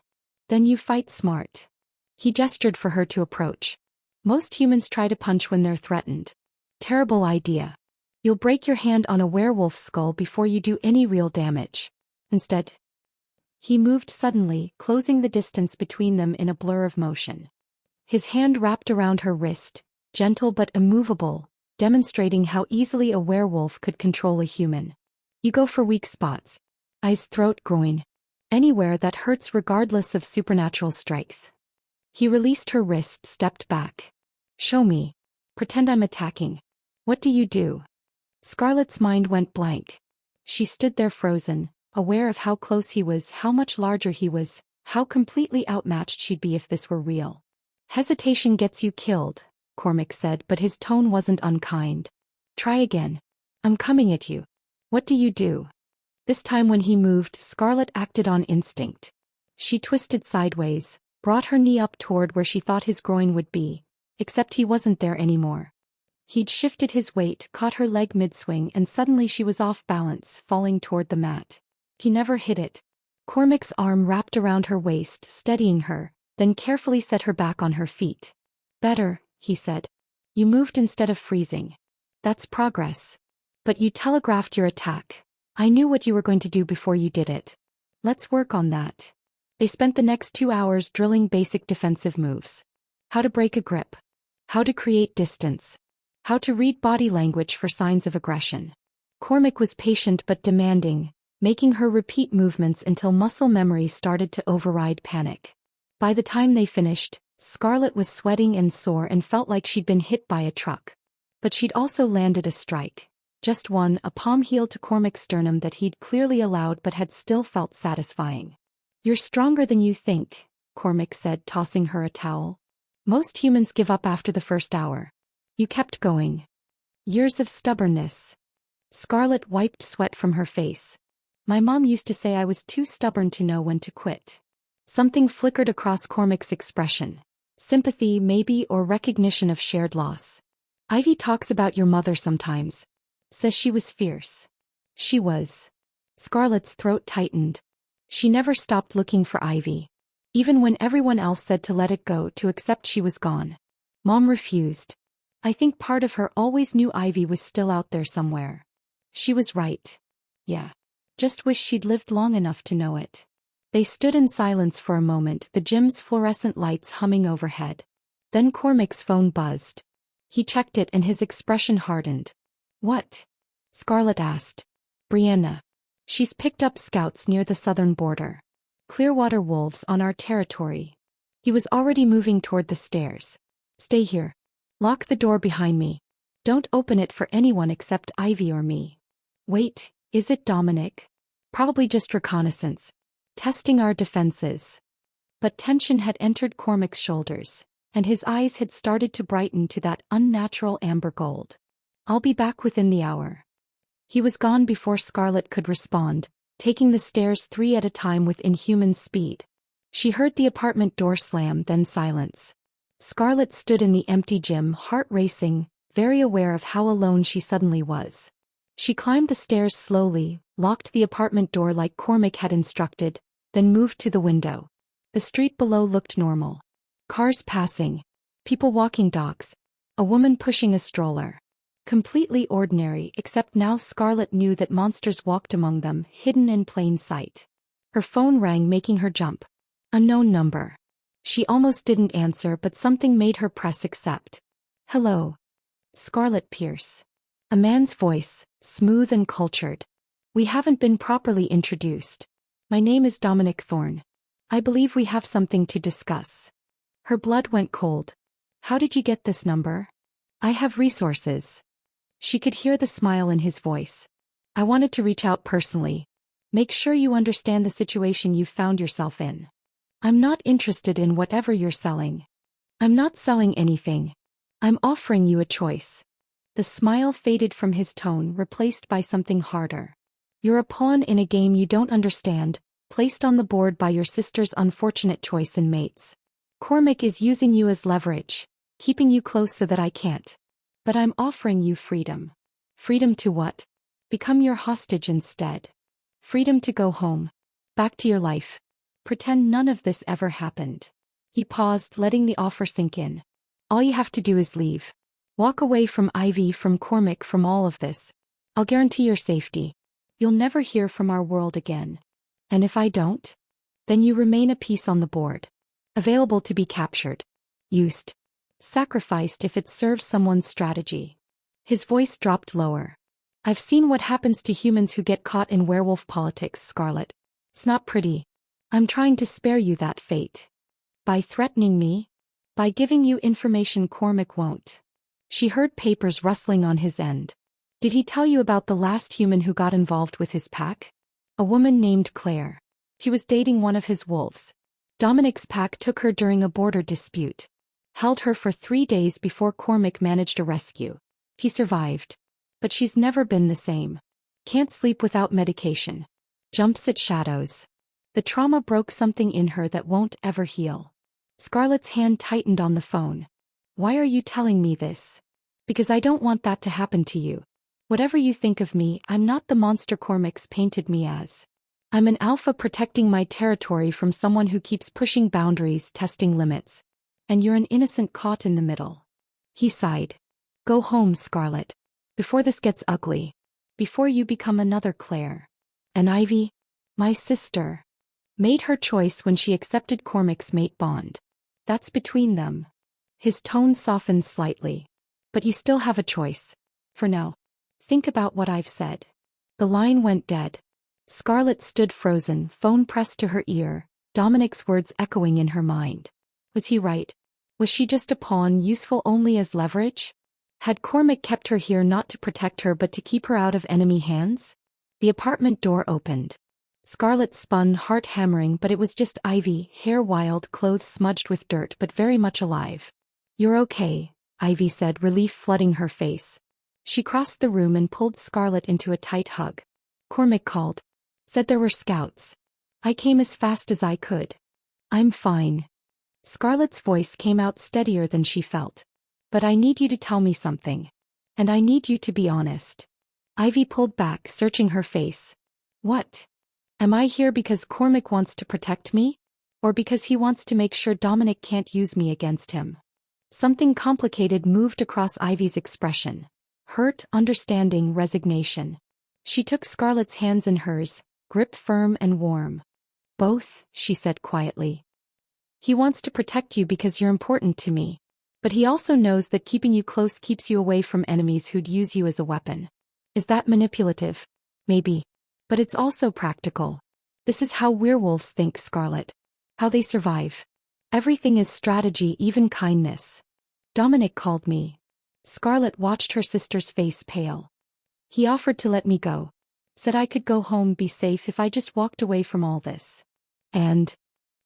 Speaker 1: Then you fight smart. He gestured for her to approach. Most humans try to punch when they're threatened. Terrible idea. You'll break your hand on a werewolf's skull before you do any real damage. Instead, he moved suddenly, closing the distance between them in a blur of motion. His hand wrapped around her wrist, gentle but immovable, demonstrating how easily a werewolf could control a human. You go for weak spots. Eyes, throat, groin. Anywhere that hurts regardless of supernatural strength. He released her wrist, stepped back. Show me. Pretend I'm attacking. What do you do? Scarlett's mind went blank. She stood there frozen, aware of how close he was, how much larger he was, How completely outmatched she'd be if this were real. Hesitation gets you killed, Cormac said, but his tone wasn't unkind. Try again. I'm coming at you. What do you do? This time when he moved, Scarlett acted on instinct. She twisted sideways, brought her knee up toward where she thought his groin would be, except he wasn't there anymore. He'd shifted his weight, caught her leg mid-swing, and suddenly she was off balance, falling toward the mat. He never hit it. Cormac's arm wrapped around her waist, steadying her, then carefully set her back on her feet. Better, he said. You moved instead of freezing. That's progress. But you telegraphed your attack. I knew what you were going to do before you did it. Let's work on that. They spent the next 2 hours drilling basic defensive moves. How to break a grip. How to create distance. How to read body language for signs of aggression. Cormac was patient but demanding, making her repeat movements until muscle memory started to override panic. By the time they finished, Scarlett was sweating and sore and felt like she'd been hit by a truck. But she'd also landed a strike. Just one, a palm heel to Cormac's sternum that he'd clearly allowed but had still felt satisfying. You're stronger than you think, Cormac said, tossing her a towel. Most humans give up after the first hour. You kept going. Years of stubbornness. Scarlett wiped sweat from her face. My mom used to say I was too stubborn to know when to quit. Something flickered across Cormac's expression. Sympathy, maybe, or recognition of shared loss. Ivy talks about your mother sometimes. Says she was fierce. She was. Scarlett's throat tightened. She never stopped looking for Ivy. Even when everyone else said to let it go, to accept she was gone. Mom refused. I think part of her always knew Ivy was still out there somewhere. She was right. Yeah. Just wish she'd lived long enough to know it. They stood in silence for a moment, the gym's fluorescent lights humming overhead. Then Cormac's phone buzzed. He checked it and his expression hardened. What? Scarlett asked. Brianna. She's picked up scouts near the southern border. Clearwater wolves on our territory. He was already moving toward the stairs. Stay here. Lock the door behind me. Don't open it for anyone except Ivy or me. Wait, is it Dominic? Probably just reconnaissance. Testing our defenses. But tension had entered Cormac's shoulders, and his eyes had started to brighten to that unnatural amber gold. I'll be back within the hour. He was gone before Scarlett could respond, taking the stairs 3 at a time with inhuman speed. She heard the apartment door slam, then silence. Scarlett stood in the empty gym, heart racing, very aware of how alone she suddenly was. She climbed the stairs slowly, locked the apartment door like Cormac had instructed, then moved to the window. The street below looked normal. Cars passing. People walking dogs. A woman pushing a stroller. Completely ordinary, except now Scarlett knew that monsters walked among them, hidden in plain sight. Her phone rang, making her jump. Unknown number. She almost didn't answer, but something made her press accept. Hello. Scarlett Pierce. A man's voice, smooth and cultured. We haven't been properly introduced. My name is Dominic Thorne. I believe we have something to discuss. Her blood went cold. How did you get this number? I have resources. She could hear the smile in his voice. I wanted to reach out personally. Make sure you understand the situation you found yourself in. I'm not interested in whatever you're selling. I'm not selling anything. I'm offering you a choice. The smile faded from his tone, replaced by something harder. You're a pawn in a game you don't understand, placed on the board by your sister's unfortunate choice in mates. Cormac is using you as leverage, keeping you close so that I can't. But I'm offering you freedom. Freedom to what? Become your hostage instead. Freedom to go home. Back to your life. Pretend none of this ever happened. He paused, letting the offer sink in. All you have to do is leave. Walk away from Ivy, from Cormac, from all of this. I'll guarantee your safety. You'll never hear from our world again. And if I don't? Then you remain a piece on the board. Available to be captured. Used. Sacrificed if it serves someone's strategy. His voice dropped lower. I've seen what happens to humans who get caught in werewolf politics, Scarlett. It's not pretty. I'm trying to spare you that fate. By threatening me? By giving you information Cormac won't. She heard papers rustling on his end. Did he tell you about the last human who got involved with his pack? A woman named Claire. She was dating one of his wolves. Dominic's pack took her during a border dispute. Held her for 3 days before Cormac managed a rescue. He survived. But she's never been the same. Can't sleep without medication. Jumps at shadows. The trauma broke something in her that won't ever heal. Scarlett's hand tightened on the phone. Why are you telling me this? Because I don't want that to happen to you. Whatever you think of me, I'm not the monster Cormac's painted me as. I'm an alpha protecting my territory from someone who keeps pushing boundaries, testing limits. And you're an innocent caught in the middle. He sighed. Go home, Scarlett. Before this gets ugly. Before you become another Claire. And Ivy, my sister, made her choice when she accepted Cormac's mate bond. That's between them. His tone softened slightly. But you still have a choice. For now. Think about what I've said. The line went dead. Scarlett stood frozen, phone pressed to her ear, Dominic's words echoing in her mind. Was he right? Was she just a pawn useful only as leverage? Had Cormac kept her here not to protect her but to keep her out of enemy hands? The apartment door opened. Scarlett spun, heart hammering, but it was just Ivy, hair wild, clothes smudged with dirt but very much alive. You're okay, Ivy said, relief flooding her face. She crossed the room and pulled Scarlett into a tight hug. Cormac called. Said there were scouts. I came as fast as I could. I'm fine. Scarlett's voice came out steadier than she felt. But I need you to tell me something. And I need you to be honest. Ivy pulled back, searching her face. What? Am I here because Cormac wants to protect me? Or because he wants to make sure Dominic can't use me against him? Something complicated moved across Ivy's expression. Hurt, understanding, resignation. She took Scarlett's hands in hers, grip firm and warm. Both, she said quietly. He wants to protect you because you're important to me. But he also knows that keeping you close keeps you away from enemies who'd use you as a weapon. Is that manipulative? Maybe. But it's also practical. This is how werewolves think, Scarlett. How they survive. Everything is strategy, even kindness. Dominic called me. Scarlett watched her sister's face pale. He offered to let me go. Said I could go home, be safe if I just walked away from all this. And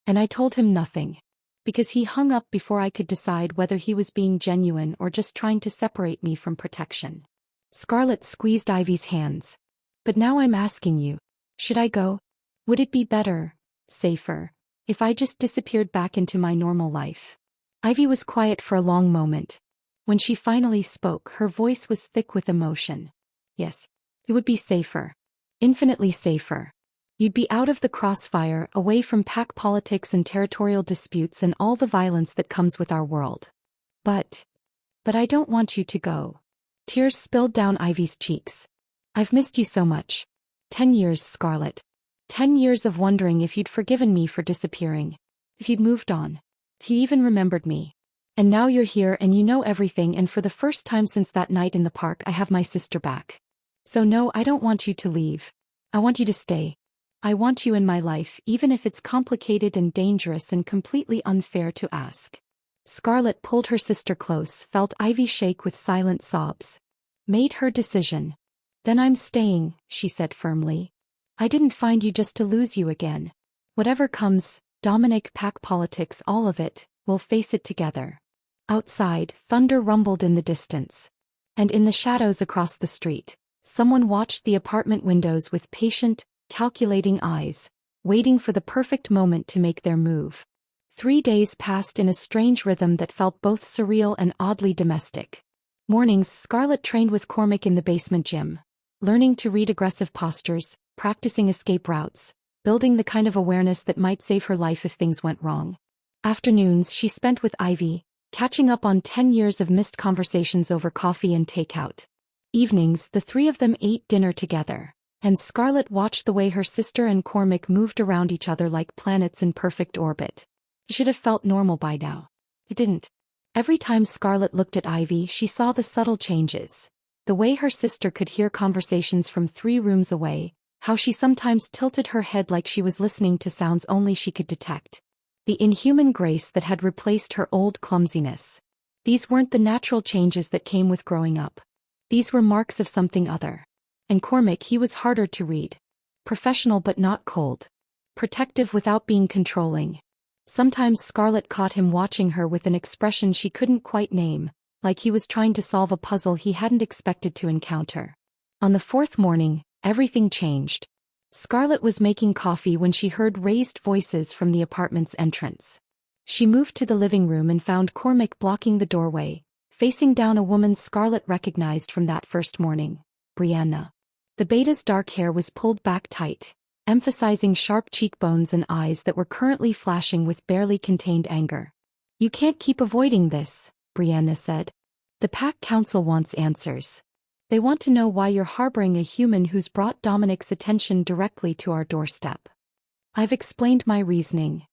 Speaker 1: I told him nothing. Because he hung up before I could decide whether he was being genuine or just trying to separate me from protection. Scarlett squeezed Ivy's hands. But now I'm asking you. Should I go? Would it be better, safer, if I just disappeared back into my normal life? Ivy was quiet for a long moment. When she finally spoke, her voice was thick with emotion. Yes, it would be safer. Infinitely safer. You'd be out of the crossfire, away from pack politics and territorial disputes and all the violence that comes with our world. But I don't want you to go. Tears spilled down Ivy's cheeks. I've missed you so much. 10 years, Scarlett. 10 years of wondering if you'd forgiven me for disappearing. If you'd moved on. If you even remembered me. And now you're here and you know everything, and for the first time since that night in the park I have my sister back. So no, I don't want you to leave. I want you to stay. I want you in my life, even if it's complicated and dangerous and completely unfair to ask. Scarlett pulled her sister close, felt Ivy shake with silent sobs. Made her decision. Then I'm staying, she said firmly. I didn't find you just to lose you again. Whatever comes, Dominic, pack politics, all of it, we'll face it together. Outside, thunder rumbled in the distance. And in the shadows across the street, someone watched the apartment windows with patient, calculating eyes, waiting for the perfect moment to make their move. 3 days passed in a strange rhythm that felt both surreal and oddly domestic. Mornings, Scarlett trained with Cormac in the basement gym, learning to read aggressive postures, practicing escape routes, building the kind of awareness that might save her life if things went wrong. Afternoons she spent with Ivy, catching up on 10 years of missed conversations over coffee and takeout. Evenings, the three of them ate dinner together. And Scarlett watched the way her sister and Cormac moved around each other like planets in perfect orbit. It should have felt normal by now. It didn't. Every time Scarlett looked at Ivy, she saw the subtle changes. The way her sister could hear conversations from 3 rooms away, how she sometimes tilted her head like she was listening to sounds only she could detect. The inhuman grace that had replaced her old clumsiness. These weren't the natural changes that came with growing up. These were marks of something other. And Cormac, he was harder to read. Professional but not cold. Protective without being controlling. Sometimes Scarlett caught him watching her with an expression she couldn't quite name, like he was trying to solve a puzzle he hadn't expected to encounter. On the fourth morning, everything changed. Scarlett was making coffee when she heard raised voices from the apartment's entrance. She moved to the living room and found Cormac blocking the doorway, facing down a woman Scarlett recognized from that first morning, Brianna. The beta's dark hair was pulled back tight, emphasizing sharp cheekbones and eyes that were currently flashing with barely contained anger. "You can't keep avoiding this," Brianna said. "The Pack Council wants answers. They want to know why you're harboring a human who's brought Dominic's attention directly to our doorstep." "I've explained my reasoning."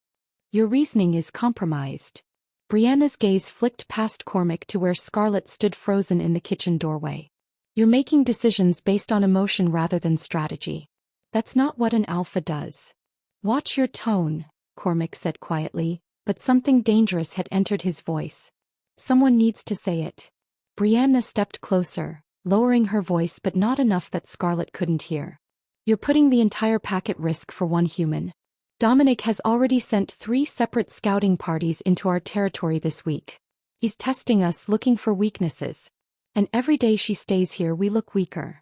Speaker 1: "Your reasoning is compromised." Brianna's gaze flicked past Cormac to where Scarlett stood frozen in the kitchen doorway. "You're making decisions based on emotion rather than strategy. That's not what an alpha does." "Watch your tone," Cormac said quietly, but something dangerous had entered his voice. "Someone needs to say it." Brianna stepped closer, lowering her voice but not enough that Scarlett couldn't hear. "You're putting the entire pack at risk for one human. Dominic has already sent 3 separate scouting parties into our territory this week. He's testing us, looking for weaknesses. And every day she stays here we look weaker.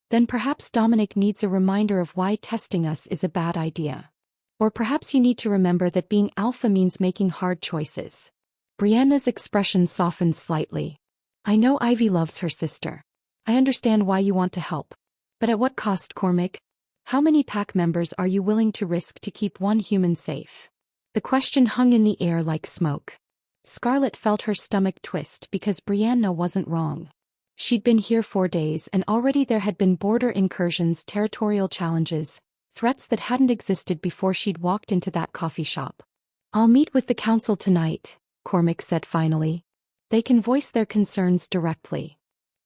Speaker 1: Then perhaps Dominic needs a reminder of why testing us is a bad idea. Or perhaps you need to remember that being alpha means making hard choices." Brianna's expression softened slightly. "I know Ivy loves her sister. I understand why you want to help. But at what cost, Cormac? How many pack members are you willing to risk to keep one human safe?" The question hung in the air like smoke. Scarlett felt her stomach twist because Brianna wasn't wrong. She'd been here 4 days and already there had been border incursions, territorial challenges, threats that hadn't existed before she'd walked into that coffee shop. "I'll meet with the council tonight," Cormac said finally. "They can voice their concerns directly.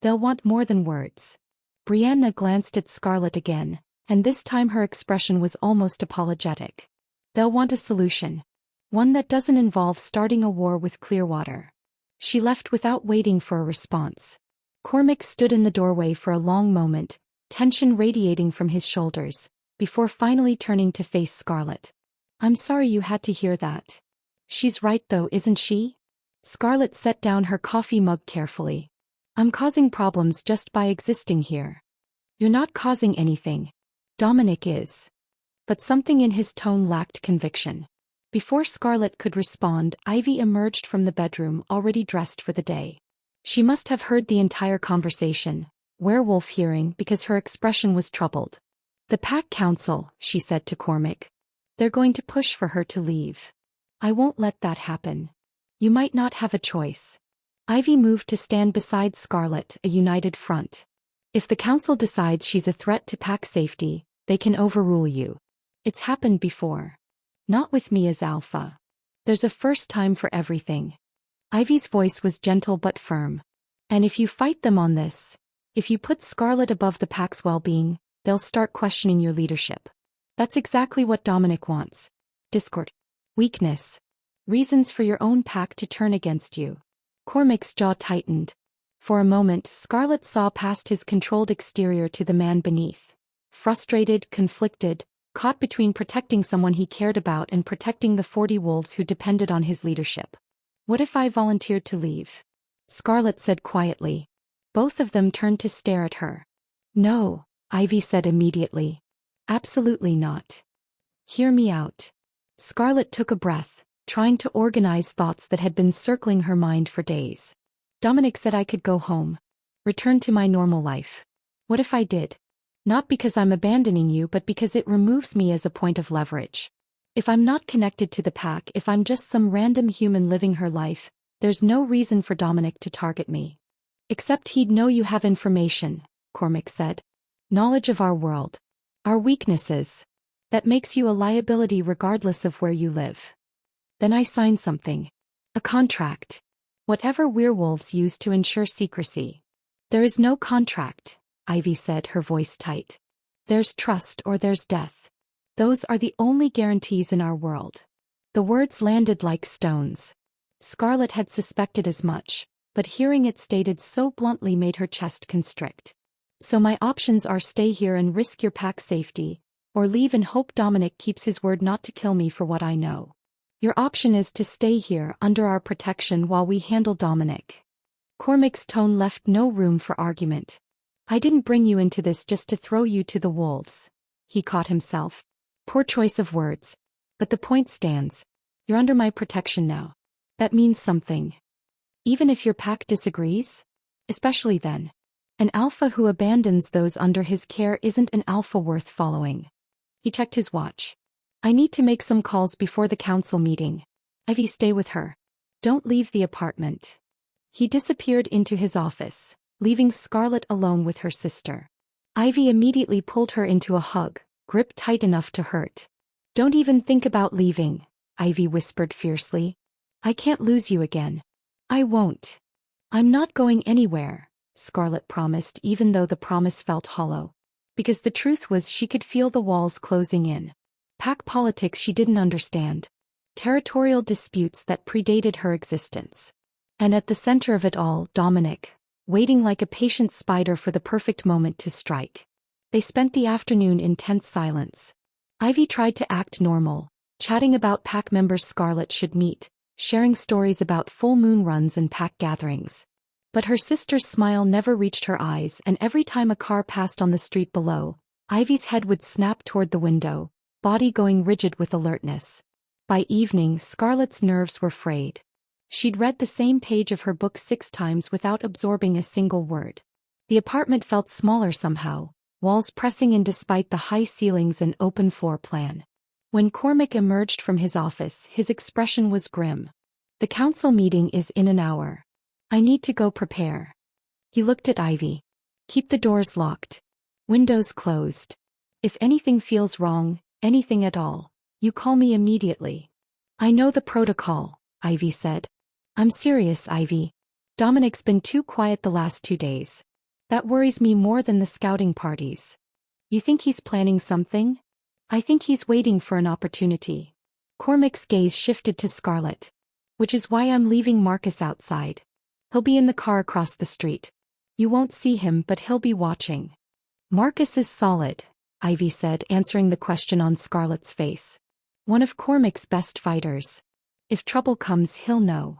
Speaker 1: They'll want more than words." Brianna glanced at Scarlett again, and this time her expression was almost apologetic. "They'll want a solution. One that doesn't involve starting a war with Clearwater." She left without waiting for a response. Cormac stood in the doorway for a long moment, tension radiating from his shoulders, before finally turning to face Scarlett. "I'm sorry you had to hear that. She's right though, isn't she?" Scarlett set down her coffee mug carefully. "I'm causing problems just by existing here." "You're not causing anything. Dominic is." But something in his tone lacked conviction. Before Scarlett could respond, Ivy emerged from the bedroom already dressed for the day. She must have heard the entire conversation, Werewolf hearing, because her expression was troubled. "The Pack Council," she said to Cormac. "They're going to push for her to leave. I won't let that happen. You might not have a choice." Ivy moved to stand beside Scarlett, a united front. "If the council decides she's a threat to pack safety, they can overrule you. It's happened before. Not with me as Alpha. There's a first time for everything." Ivy's voice was gentle but firm. "And if you fight them on this, if you put Scarlett above the pack's well-being, they'll start questioning your leadership. That's exactly what Dominic wants. Discord. Weakness. Reasons for your own pack to turn against you." Cormac's jaw tightened. For a moment, Scarlett saw past his controlled exterior to the man beneath. Frustrated, conflicted, caught between protecting someone he cared about and protecting the 40 wolves who depended on his leadership. "What if I volunteered to leave?" Scarlett said quietly. Both of them turned to stare at her. "No," Ivy said immediately. "Absolutely not. Hear me out." Scarlett took a breath, trying to organize thoughts that had been circling her mind for days. "Dominic said I could go home. Return to my normal life. What if I did? Not because I'm abandoning you but because it removes me as a point of leverage. If I'm not connected to the pack, if I'm just some random human living her life, there's no reason for Dominic to target me. Except he'd know you have information," Cormac said. "Knowledge of our world. Our weaknesses. That makes you a liability regardless of where you live." Then I signed something. A contract. Whatever werewolves use to ensure secrecy. "There is no contract," Ivy said, her voice tight. "There's trust or there's death. Those are the only guarantees in our world." The words landed like stones. Scarlett had suspected as much, but hearing it stated so bluntly made her chest constrict. "So my options are stay here and risk your pack's safety, or leave and hope Dominic keeps his word not to kill me for what I know." Your option is to stay here under our protection while we handle Dominic. Cormac's tone left no room for argument. I didn't bring you into this just to throw you to the wolves. He caught himself. Poor choice of words. But the point stands. You're under my protection now. That means something. Even if your pack disagrees? Especially then. An alpha who abandons those under his care isn't an alpha worth following. He checked his watch. I need to make some calls before the council meeting. Ivy, stay with her. Don't leave the apartment. He disappeared into his office, leaving Scarlett alone with her sister. Ivy immediately pulled her into a hug, grip tight enough to hurt. Don't even think about leaving, Ivy whispered fiercely. I can't lose you again. I won't. I'm not going anywhere, Scarlett promised, even though the promise felt hollow. Because the truth was she could feel the walls closing in. Pack politics she didn't understand. Territorial disputes that predated her existence. And at the center of it all, Dominic, waiting like a patient spider for the perfect moment to strike. They spent the afternoon in tense silence. Ivy tried to act normal, chatting about pack members Scarlett should meet, sharing stories about full moon runs and pack gatherings. But her sister's smile never reached her eyes, and every time a car passed on the street below, Ivy's head would snap toward the window, body going rigid with alertness. By evening, Scarlett's nerves were frayed. She'd read the same page of her book 6 times without absorbing a single word. The apartment felt smaller somehow, walls pressing in despite the high ceilings and open floor plan. When Cormac emerged from his office, his expression was grim. The council meeting is in an hour. I need to go prepare. He looked at Ivy. Keep the doors locked. Windows closed. If anything feels wrong, anything at all, you call me immediately. I know the protocol, Ivy said. I'm serious, Ivy. Dominic's been too quiet the last 2 days. That worries me more than the scouting parties. You think he's planning something? I think he's waiting for an opportunity. Cormac's gaze shifted to Scarlett. Which is why I'm leaving Marcus outside. He'll be in the car across the street. You won't see him, but he'll be watching. Marcus is solid, Ivy said, answering the question on Scarlett's face. One of Cormac's best fighters. If trouble comes, he'll know.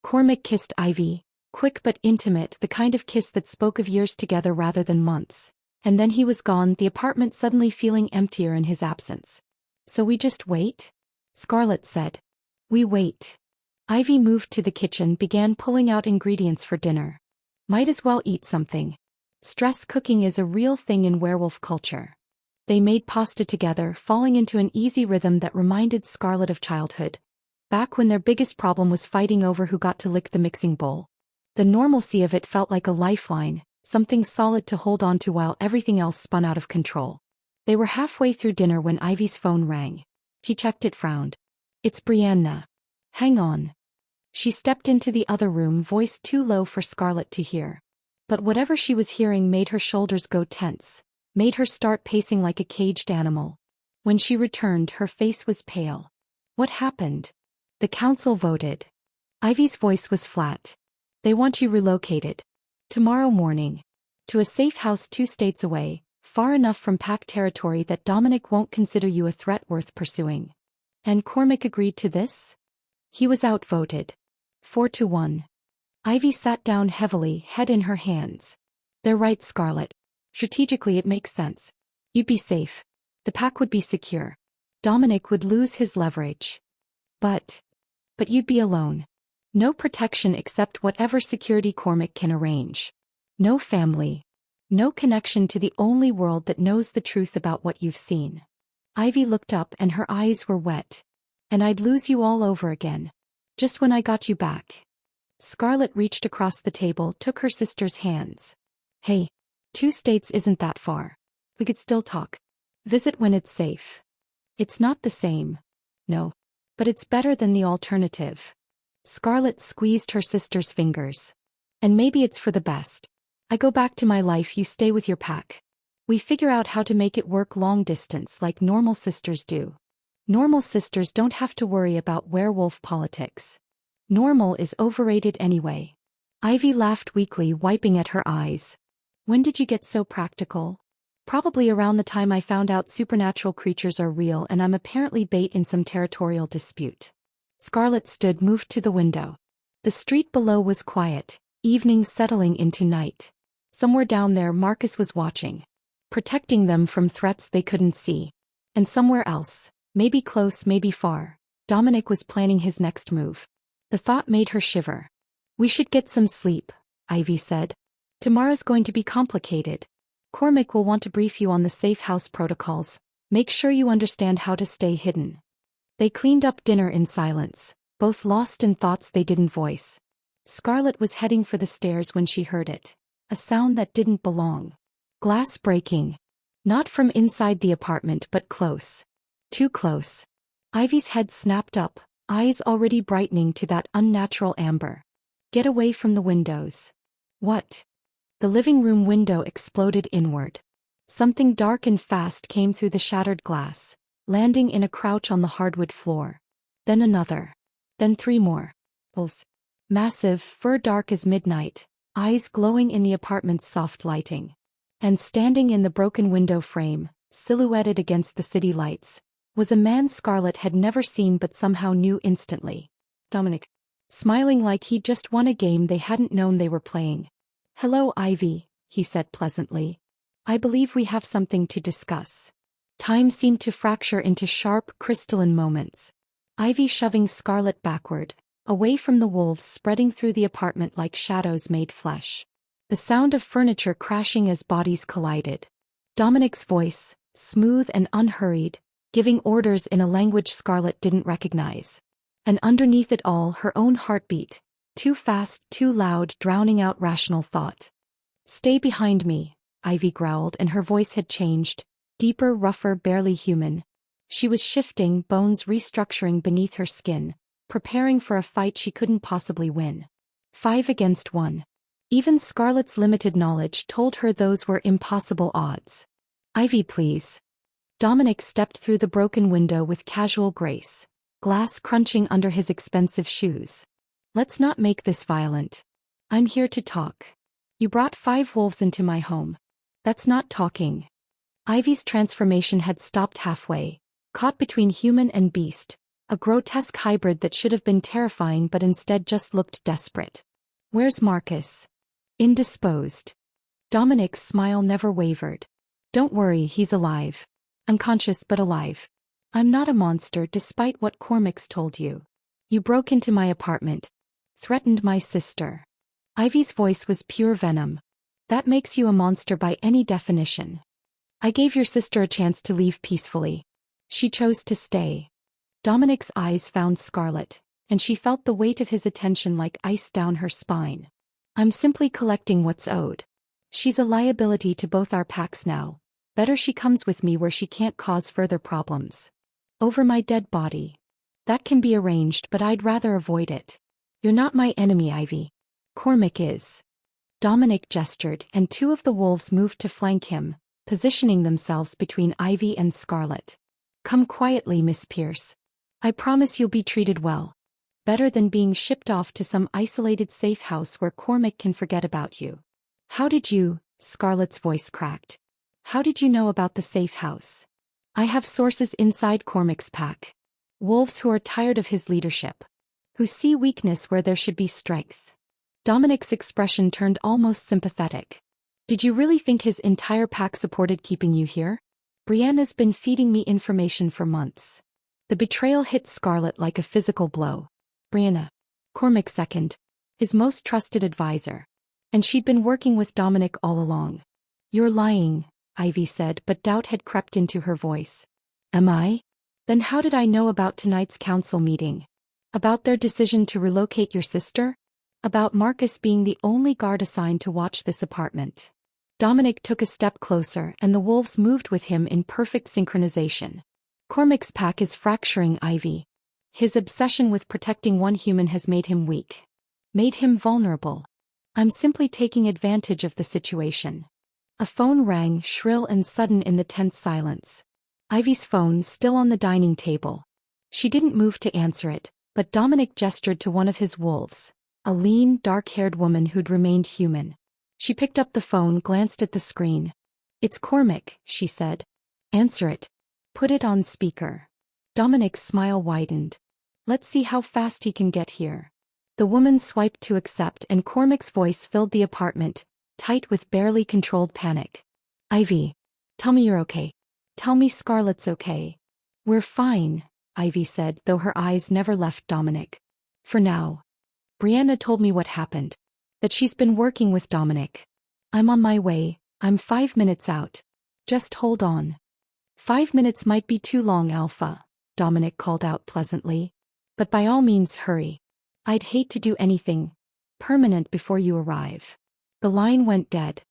Speaker 1: Cormac kissed Ivy, quick but intimate, the kind of kiss that spoke of years together rather than months. And then he was gone, the apartment suddenly feeling emptier in his absence. So we just wait? Scarlett said. We wait. Ivy moved to the kitchen, began pulling out ingredients for dinner. Might as well eat something. Stress cooking is a real thing in werewolf culture. They made pasta together, falling into an easy rhythm that reminded Scarlett of childhood. Back when their biggest problem was fighting over who got to lick the mixing bowl. The normalcy of it felt like a lifeline, something solid to hold on to while everything else spun out of control. They were halfway through dinner when Ivy's phone rang. She checked it, frowned. It's Brianna. Hang on. She stepped into the other room, voice too low for Scarlett to hear. But whatever she was hearing made her shoulders go tense, made her start pacing like a caged animal. When she returned, her face was pale. What happened? The council voted. Ivy's voice was flat. They want you relocated. Tomorrow morning. To a safe house 2 states away, far enough from pack territory that Dominic won't consider you a threat worth pursuing. And Cormac agreed to this? He was outvoted. 4-1. Ivy sat down heavily, head in her hands. They're right, Scarlett. Strategically it makes sense. You'd be safe. The pack would be secure. Dominic would lose his leverage. But you'd be alone. No protection except whatever security Cormac can arrange. No family. No connection to the only world that knows the truth about what you've seen. Ivy looked up and her eyes were wet. And I'd lose you all over again. Just when I got you back. Scarlett reached across the table, took her sister's hands. Hey, 2 states isn't that far. We could still talk. Visit when it's safe. It's not the same. No. But it's better than the alternative. Scarlett squeezed her sister's fingers. And maybe it's for the best. I go back to my life, you stay with your pack. We figure out how to make it work long distance like normal sisters do. Normal sisters don't have to worry about werewolf politics. Normal is overrated anyway. Ivy laughed weakly, wiping at her eyes. When did you get so practical? Probably around the time I found out supernatural creatures are real and I'm apparently bait in some territorial dispute. Scarlett stood moved to the window. The street below was quiet, evening settling into night. Somewhere down there Marcus was watching, protecting them from threats they couldn't see. And somewhere else, maybe close, maybe far, Dominic was planning his next move. The thought made her shiver. "We should get some sleep," Ivy said. "Tomorrow's going to be complicated. Cormac will want to brief you on the safe house protocols. Make sure you understand how to stay hidden." They cleaned up dinner in silence, both lost in thoughts they didn't voice. Scarlett was heading for the stairs when she heard it. A sound that didn't belong. Glass breaking. Not from inside the apartment but close. Too close. Ivy's head snapped up, eyes already brightening to that unnatural amber. "Get away from the windows." "What?" The living room window exploded inward. Something dark and fast came through the shattered glass, landing in a crouch on the hardwood floor. Then another. Then 3 more. Wolves. Massive, fur dark as midnight, eyes glowing in the apartment's soft lighting. And standing in the broken window frame, silhouetted against the city lights, was a man Scarlett had never seen but somehow knew instantly. Dominic. Smiling like he'd just won a game they hadn't known they were playing. "Hello, Ivy," he said pleasantly. "I believe we have something to discuss." Time seemed to fracture into sharp, crystalline moments. Ivy shoving Scarlett backward, away from the wolves spreading through the apartment like shadows made flesh. The sound of furniture crashing as bodies collided. Dominic's voice, smooth and unhurried, giving orders in a language Scarlett didn't recognize. And underneath it all her own heartbeat, too fast, too loud, drowning out rational thought. "Stay behind me," Ivy growled, and her voice had changed, deeper, rougher, barely human. She was shifting, bones restructuring beneath her skin, preparing for a fight she couldn't possibly win. 5 against 1. Even Scarlett's limited knowledge told her those were impossible odds. "Ivy, please." Dominic stepped through the broken window with casual grace, glass crunching under his expensive shoes. "Let's not make this violent. I'm here to talk. You brought 5 wolves into my home. That's not talking." Ivy's transformation had stopped halfway, caught between human and beast, a grotesque hybrid that should have been terrifying but instead just looked desperate. "Where's Marcus?" "Indisposed." Dominic's smile never wavered. "Don't worry, he's alive. Unconscious but alive. I'm not a monster despite what Cormac's told you. You broke into my apartment. Threatened my sister." Ivy's voice was pure venom. "That makes you a monster by any definition. I gave your sister a chance to leave peacefully. She chose to stay." Dominic's eyes found Scarlett, and she felt the weight of his attention like ice down her spine. "I'm simply collecting what's owed. She's a liability to both our packs now. Better she comes with me where she can't cause further problems. Over my dead body. That can be arranged, but I'd rather avoid it. You're not my enemy, Ivy. Cormac is." Dominic gestured, and 2 of the wolves moved to flank him, positioning themselves between Ivy and Scarlett. "Come quietly, Miss Pierce. I promise you'll be treated well. Better than being shipped off to some isolated safe house where Cormac can forget about you." "How did you?" Scarlett's voice cracked. "How did you know about the safe house?" "I have sources inside Cormac's pack. Wolves who are tired of his leadership. Who see weakness where there should be strength." Dominic's expression turned almost sympathetic. "Did you really think his entire pack supported keeping you here? Brianna's been feeding me information for months." The betrayal hit Scarlett like a physical blow. Brianna. Cormac's second. His most trusted advisor. And she'd been working with Dominic all along. "You're lying," Ivy said, but doubt had crept into her voice. "Am I? Then how did I know about tonight's council meeting? About their decision to relocate your sister? About Marcus being the only guard assigned to watch this apartment?" Dominic took a step closer, and the wolves moved with him in perfect synchronization. "Cormac's pack is fracturing, Ivy. His obsession with protecting one human has made him weak. Made him vulnerable. I'm simply taking advantage of the situation." A phone rang, shrill and sudden in the tense silence. Ivy's phone still on the dining table. She didn't move to answer it, but Dominic gestured to one of his wolves, a lean, dark-haired woman who'd remained human. She picked up the phone, glanced at the screen. "It's Cormac," she said. "Answer it. Put it on speaker." Dominic's smile widened. Let's see how fast he can get here. The woman swiped to accept and Cormac's voice filled the apartment, tight with barely controlled panic. Ivy. Tell me you're okay. Tell me Scarlett's okay. We're fine, Ivy said, though her eyes never left Dominic. For now. Brianna told me what happened. That she's been working with Dominic. I'm on my way, I'm 5 minutes out. Just hold on. 5 minutes might be too long, Alpha, Dominic called out pleasantly. But by all means hurry. I'd hate to do anything permanent before you arrive. The line went dead.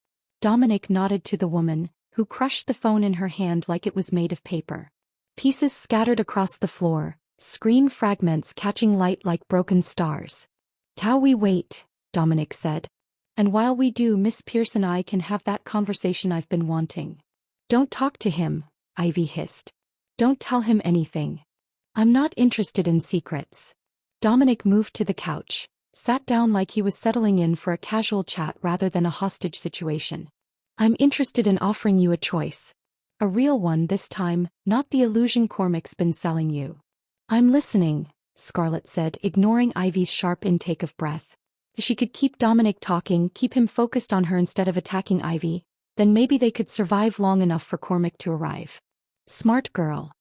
Speaker 1: Dominic nodded to the woman, who crushed the phone in her hand like it was made of paper. Pieces scattered across the floor, screen fragments catching light like broken stars. "How we wait," Dominic said. "And while we do, Miss Pierce and I can have that conversation I've been wanting." "Don't talk to him," Ivy hissed. "Don't tell him anything. I'm not interested in secrets." Dominic moved to the couch, sat down like he was settling in for a casual chat rather than a hostage situation. "I'm interested in offering you a choice. A real one this time, not the illusion Cormac's been selling you." "I'm listening," Scarlett said, ignoring Ivy's sharp intake of breath. If she could keep Dominic talking, keep him focused on her instead of attacking Ivy, then maybe they could survive long enough for Cormac to arrive. "Smart girl."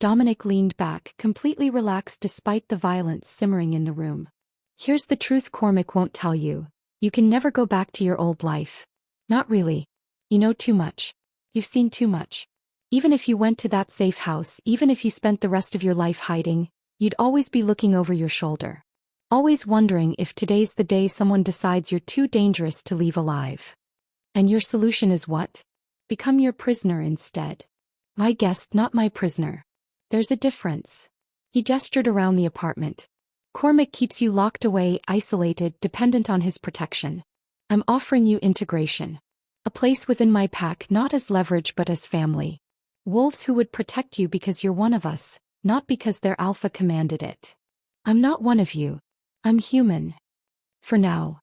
Speaker 1: Dominic leaned back, completely relaxed despite the violence simmering in the room. "Here's the truth Cormac won't tell you. You can never go back to your old life. Not really. You know too much. You've seen too much. Even if you went to that safe house, even if you spent the rest of your life hiding, you'd always be looking over your shoulder. Always wondering if today's the day someone decides you're too dangerous to leave alive. And your solution is what? Become your prisoner instead. My guest, not my prisoner. There's a difference." He gestured around the apartment. "Cormac keeps you locked away, isolated, dependent on his protection. I'm offering you integration. A place within my pack, not as leverage but as family. Wolves who would protect you because you're one of us, not because their alpha commanded it. I'm not one of you. I'm human. For now."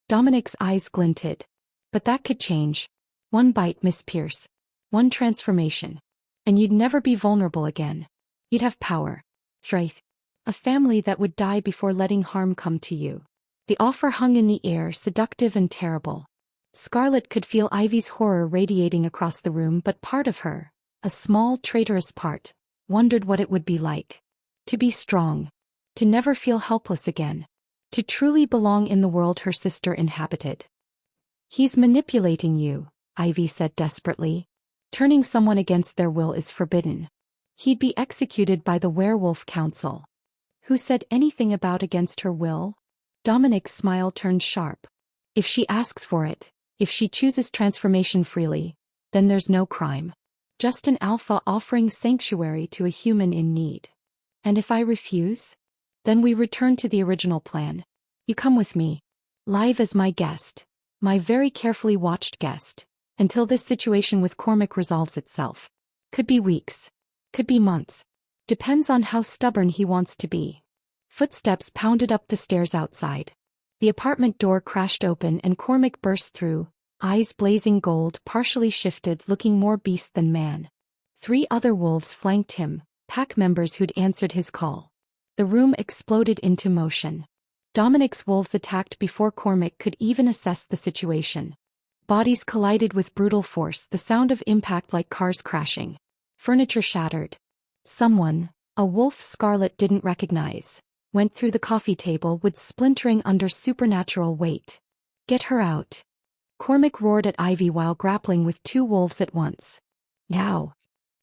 Speaker 1: Dominic's eyes glinted. "But that could change. One bite, Miss Pierce. One transformation. And you'd never be vulnerable again. You'd have power. Strength. A family that would die before letting harm come to you." The offer hung in the air, seductive and terrible. Scarlett could feel Ivy's horror radiating across the room, but part of her, a small, traitorous part, wondered what it would be like. To be strong. To never feel helpless again. To truly belong in the world her sister inhabited. "He's manipulating you," Ivy said desperately. "Turning someone against their will is forbidden. He'd be executed by the Werewolf Council." "Who said anything about against her will?" Dominic's smile turned sharp. "If she asks for it, if she chooses transformation freely, then there's no crime. Just an alpha offering sanctuary to a human in need. And if I refuse? Then we return to the original plan. You come with me. Live as my guest. My very carefully watched guest. Until this situation with Cormac resolves itself. Could be weeks. Could be months. Depends on how stubborn he wants to be." Footsteps pounded up the stairs outside. The apartment door crashed open and Cormac burst through, eyes blazing gold, partially shifted, looking more beast than man. 3 other wolves flanked him, pack members who'd answered his call. The room exploded into motion. Dominic's wolves attacked before Cormac could even assess the situation. Bodies collided with brutal force, the sound of impact like cars crashing. Furniture shattered. Someone, a wolf Scarlett didn't recognize, went through the coffee table with splintering under supernatural weight. "Get her out." Cormac roared at Ivy while grappling with 2 wolves at once. "Now."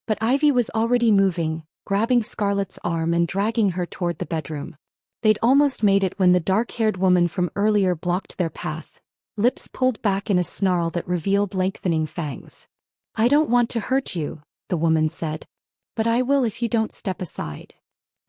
Speaker 1: But Ivy was already moving, grabbing Scarlett's arm and dragging her toward the bedroom. They'd almost made it when the dark-haired woman from earlier blocked their path, lips pulled back in a snarl that revealed lengthening fangs. "I don't want to hurt you," the woman said. "But I will if you don't step aside.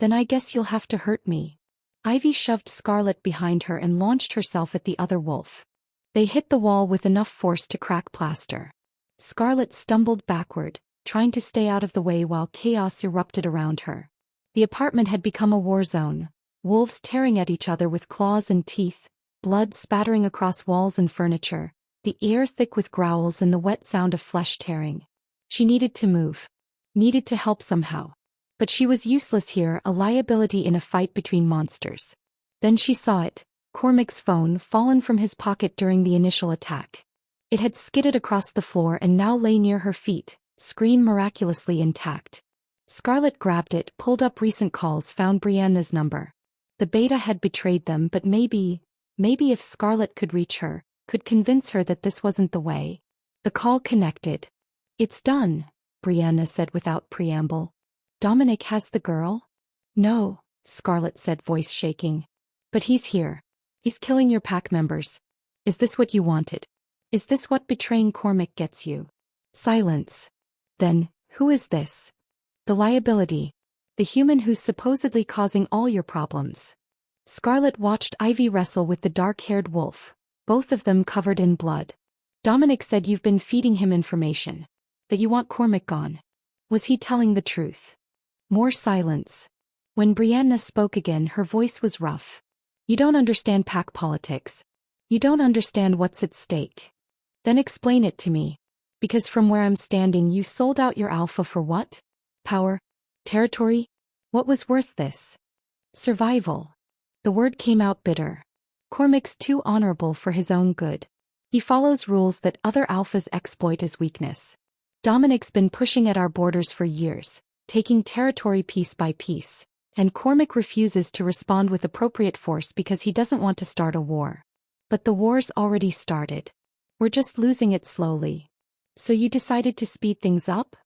Speaker 1: Then I guess you'll have to hurt me." Ivy shoved Scarlett behind her and launched herself at the other wolf. They hit the wall with enough force to crack plaster. Scarlett stumbled backward, trying to stay out of the way while chaos erupted around her. The apartment had become a war zone, wolves tearing at each other with claws and teeth, blood spattering across walls and furniture, the air thick with growls and the wet sound of flesh tearing. She needed to move. Needed to help somehow. But she was useless here, a liability in a fight between monsters. Then she saw it, Cormac's phone fallen from his pocket during the initial attack. It had skidded across the floor and now lay near her feet, screen miraculously intact. Scarlett grabbed it, pulled up recent calls, found Brianna's number. The beta had betrayed them, but maybe if Scarlett could reach her, could convince her that this wasn't the way. The call connected. "It's done," Brianna said without preamble. "Dominic has the girl?" "No," Scarlett said, voice shaking. "But he's here. He's killing your pack members. Is this what you wanted? Is this what betraying Cormac gets you?" Silence. "Then, who is this? The liability. The human who's supposedly causing all your problems." Scarlett watched Ivy wrestle with the dark-haired wolf, both of them covered in blood. "Dominic said you've been feeding him information. That you want Cormac gone. Was he telling the truth?" More silence. When Brianna spoke again, her voice was rough. "You don't understand pack politics. You don't understand what's at stake. Then explain it to me. Because from where I'm standing, you sold out your alpha for what? Power? Territory? What was worth this? Survival." The word came out bitter. "Cormac's too honorable for his own good. He follows rules that other alphas exploit as weakness. Dominic's been pushing at our borders for years, taking territory piece by piece, and Cormac refuses to respond with appropriate force because he doesn't want to start a war. But the war's already started. We're just losing it slowly. So you decided to speed things up?"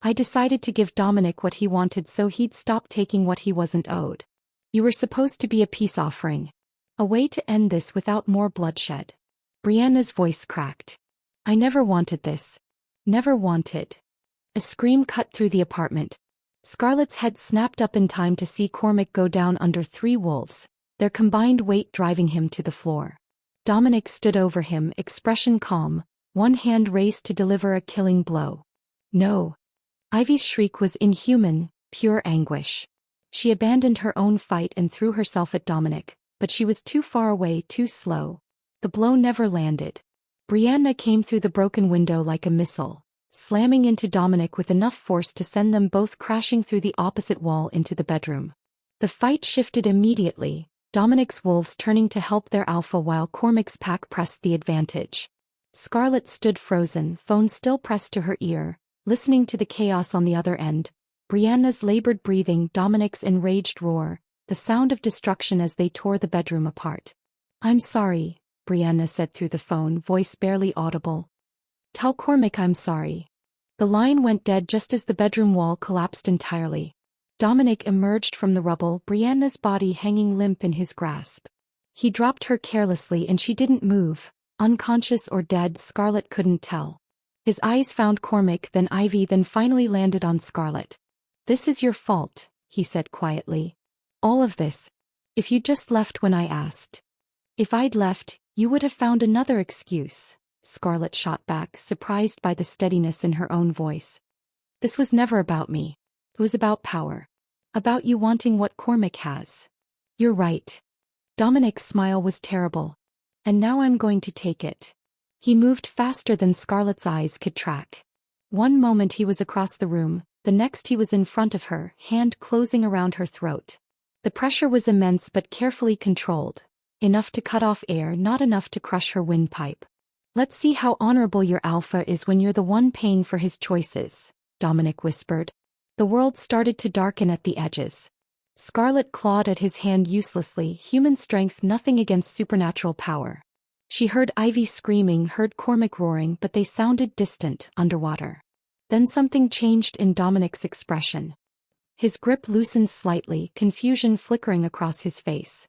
Speaker 1: "I decided to give Dominic what he wanted so he'd stop taking what he wasn't owed. You were supposed to be a peace offering. A way to end this without more bloodshed." Brianna's voice cracked. "I never wanted this. Never wanted." A scream cut through the apartment. Scarlett's head snapped up in time to see Cormac go down under 3 wolves, their combined weight driving him to the floor. Dominic stood over him, expression calm, one hand raised to deliver a killing blow. "No." Ivy's shriek was inhuman, pure anguish. She abandoned her own fight and threw herself at Dominic, but she was too far away, too slow. The blow never landed. Brianna came through the broken window like a missile, slamming into Dominic with enough force to send them both crashing through the opposite wall into the bedroom. The fight shifted immediately, Dominic's wolves turning to help their alpha while Cormac's pack pressed the advantage. Scarlett stood frozen, phone still pressed to her ear, listening to the chaos on the other end. Brianna's labored breathing, Dominic's enraged roar, the sound of destruction as they tore the bedroom apart. "I'm sorry," Brianna said through the phone, voice barely audible. "Tell Cormac I'm sorry." The line went dead just as the bedroom wall collapsed entirely. Dominic emerged from the rubble, Brianna's body hanging limp in his grasp. He dropped her carelessly and she didn't move, unconscious or dead, Scarlett couldn't tell. His eyes found Cormac, then Ivy, then finally landed on Scarlett. "This is your fault," he said quietly. "All of this. If you'd just left when I asked." "If I'd left, you would have found another excuse," Scarlett shot back, surprised by the steadiness in her own voice. "This was never about me. It was about power. About you wanting what Cormac has." "You're right." Dominic's smile was terrible. "And now I'm going to take it." He moved faster than Scarlett's eyes could track. One moment he was across the room, the next he was in front of her, hand closing around her throat. The pressure was immense but carefully controlled. Enough to cut off air, not enough to crush her windpipe. "Let's see how honorable your alpha is when you're the one paying for his choices," Dominic whispered. The world started to darken at the edges. Scarlett clawed at his hand uselessly, human strength nothing against supernatural power. She heard Ivy screaming, heard Cormac roaring, but they sounded distant, underwater. Then something changed in Dominic's expression. His grip loosened slightly, confusion flickering across his face.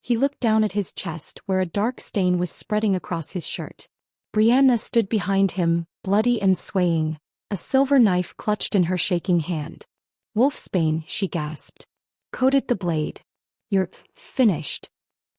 Speaker 1: He looked down at his chest, where a dark stain was spreading across his shirt. Brianna stood behind him, bloody and swaying, a silver knife clutched in her shaking hand. "Wolfsbane," she gasped. "Coated the blade. You're finished."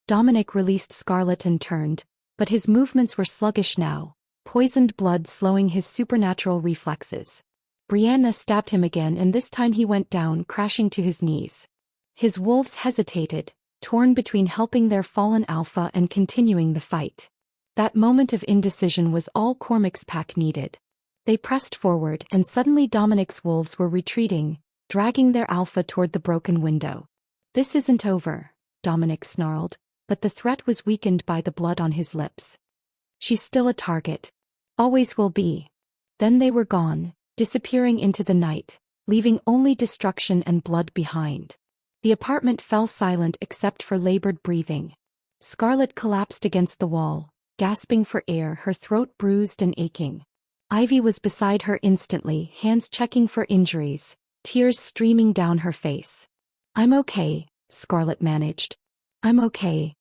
Speaker 1: Dominic released Scarlett and turned, but his movements were sluggish now, poisoned blood slowing his supernatural reflexes. Brianna stabbed him again, and this time he went down, crashing to his knees. His wolves hesitated, torn between helping their fallen alpha and continuing the fight. That moment of indecision was all Cormac's pack needed. They pressed forward, and suddenly Dominic's wolves were retreating, dragging their alpha toward the broken window. This isn't over, Dominic snarled, but the threat was weakened by the blood on his lips. She's still a target. Always will be. Then they were gone, disappearing into the night, leaving only destruction and blood behind. The apartment fell silent except for labored breathing. Scarlett collapsed against the wall, gasping for air, her throat bruised and aching. Ivy was beside her instantly, hands checking for injuries, tears streaming down her face. "I'm okay," Scarlett managed. "I'm okay."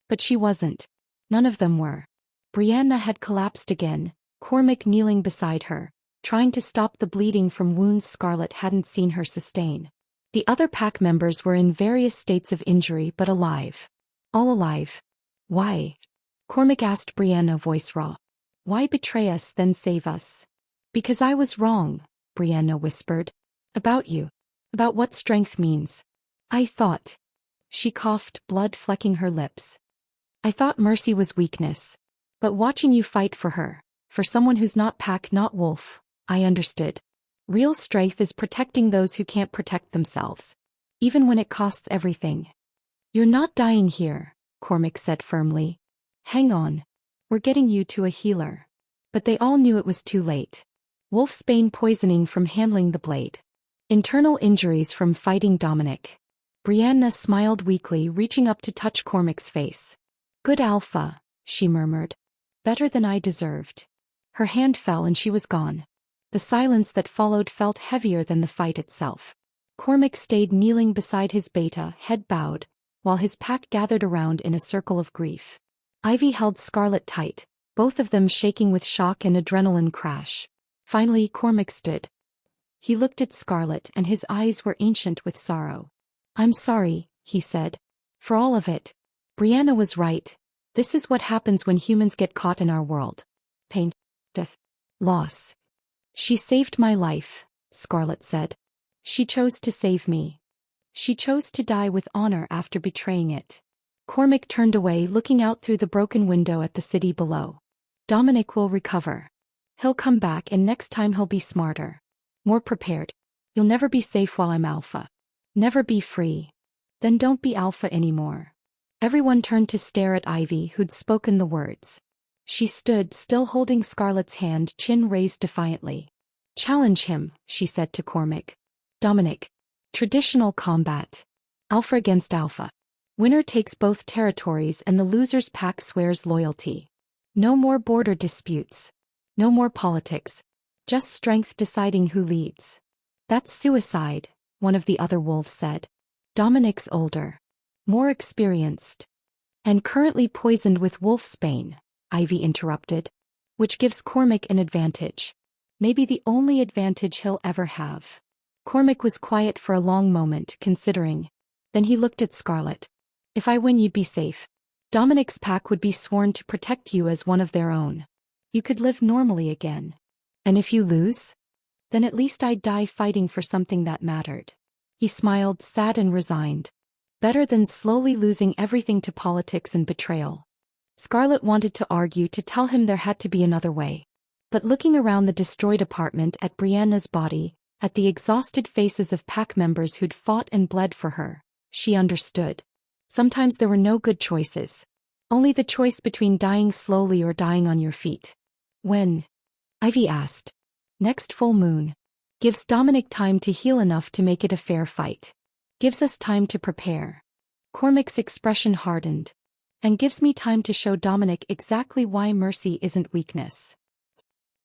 Speaker 1: But she wasn't. None of them were. Brianna had collapsed again, Cormac kneeling beside her, trying to stop the bleeding from wounds Scarlett hadn't seen her sustain. The other pack members were in various states of injury but alive. All alive. "Why?" Cormac asked Brianna, voice raw. "Why betray us then save us?" "Because I was wrong," Brianna whispered. "About you. About what strength means. I thought." She coughed, blood flecking her lips. "I thought mercy was weakness. But watching you fight for her, for someone who's not pack, not wolf, I understood. Real strength is protecting those who can't protect themselves. Even when it costs everything." "You're not dying here," Cormac said firmly. "Hang on. We're getting you to a healer." But they all knew it was too late. Wolfsbane poisoning from handling the blade. Internal injuries from fighting Dominic. Brianna smiled weakly, reaching up to touch Cormac's face. "Good Alpha," she murmured. "Better than I deserved." Her hand fell and she was gone. The silence that followed felt heavier than the fight itself. Cormac stayed kneeling beside his beta, head bowed, while his pack gathered around in a circle of grief. Ivy held Scarlett tight, both of them shaking with shock and adrenaline crash. Finally Cormac stood. He looked at Scarlett and his eyes were ancient with sorrow. "I'm sorry," he said. "For all of it. Brianna was right. This is what happens when humans get caught in our world. Pain. Death. Loss. She saved my life," Scarlett said. "She chose to save me. She chose to die with honor after betraying it." Cormac turned away, looking out through the broken window at the city below. "Dominic will recover. He'll come back, and next time he'll be smarter. More prepared. You'll never be safe while I'm Alpha. Never be free. Then don't be Alpha anymore." Everyone turned to stare at Ivy, who'd spoken the words. She stood, still holding Scarlett's hand, chin raised defiantly. "Challenge him," she said to Cormac. "Dominic. Traditional combat. Alpha against Alpha. Winner takes both territories and the loser's pack swears loyalty. No more border disputes. No more politics. Just strength deciding who leads." "That's suicide," one of the other wolves said. "Dominic's older. More experienced. And currently poisoned with wolfsbane," Ivy interrupted. "Which gives Cormac an advantage. Maybe the only advantage he'll ever have." Cormac was quiet for a long moment, considering. Then he looked at Scarlett. "If I win, you'd be safe. Dominic's pack would be sworn to protect you as one of their own. You could live normally again. And if you lose? Then at least I'd die fighting for something that mattered." He smiled, sad and resigned. Better than slowly losing everything to politics and betrayal. Scarlett wanted to argue, to tell him there had to be another way. But looking around the destroyed apartment, at Brianna's body, at the exhausted faces of pack members who'd fought and bled for her, she understood. Sometimes there were no good choices. Only the choice between dying slowly or dying on your feet. "When?" Ivy asked. "Next full moon. Gives Dominic time to heal enough to make it a fair fight. Gives us time to prepare." Cormac's expression hardened. "And gives me time to show Dominic exactly why mercy isn't weakness."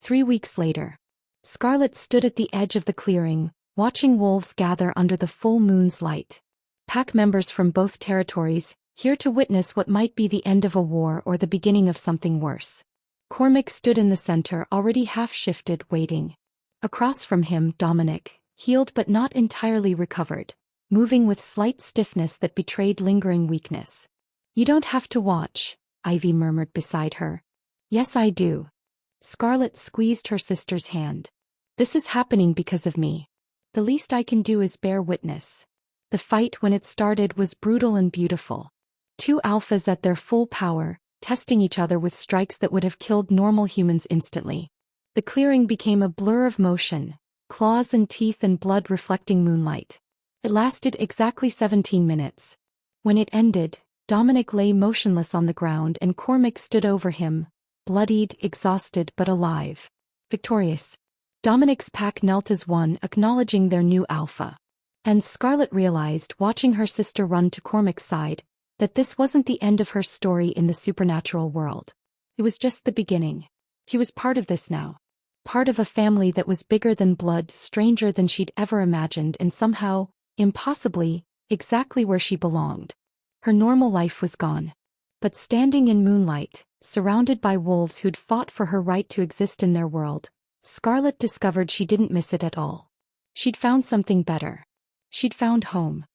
Speaker 1: 3 weeks later. Scarlett stood at the edge of the clearing, watching wolves gather under the full moon's light. Pack members from both territories, here to witness what might be the end of a war or the beginning of something worse. Cormac stood in the center, already half-shifted, waiting. Across from him, Dominic, healed but not entirely recovered, moving with slight stiffness that betrayed lingering weakness. "You don't have to watch," Ivy murmured beside her. "Yes, I do." Scarlett squeezed her sister's hand. "This is happening because of me. The least I can do is bear witness." The fight, when it started, was brutal and beautiful. 2 alphas at their full power, testing each other with strikes that would have killed normal humans instantly. The clearing became a blur of motion, claws and teeth and blood reflecting moonlight. It lasted exactly 17 minutes. When it ended, Dominic lay motionless on the ground and Cormac stood over him, bloodied, exhausted but alive. Victorious. Dominic's pack knelt as one, acknowledging their new alpha. And Scarlett realized, watching her sister run to Cormac's side, that this wasn't the end of her story in the supernatural world. It was just the beginning. He was part of this now. Part of a family that was bigger than blood, stranger than she'd ever imagined, and somehow, impossibly, exactly where she belonged. Her normal life was gone. But standing in moonlight, surrounded by wolves who'd fought for her right to exist in their world, Scarlett discovered she didn't miss it at all. She'd found something better. She'd found home.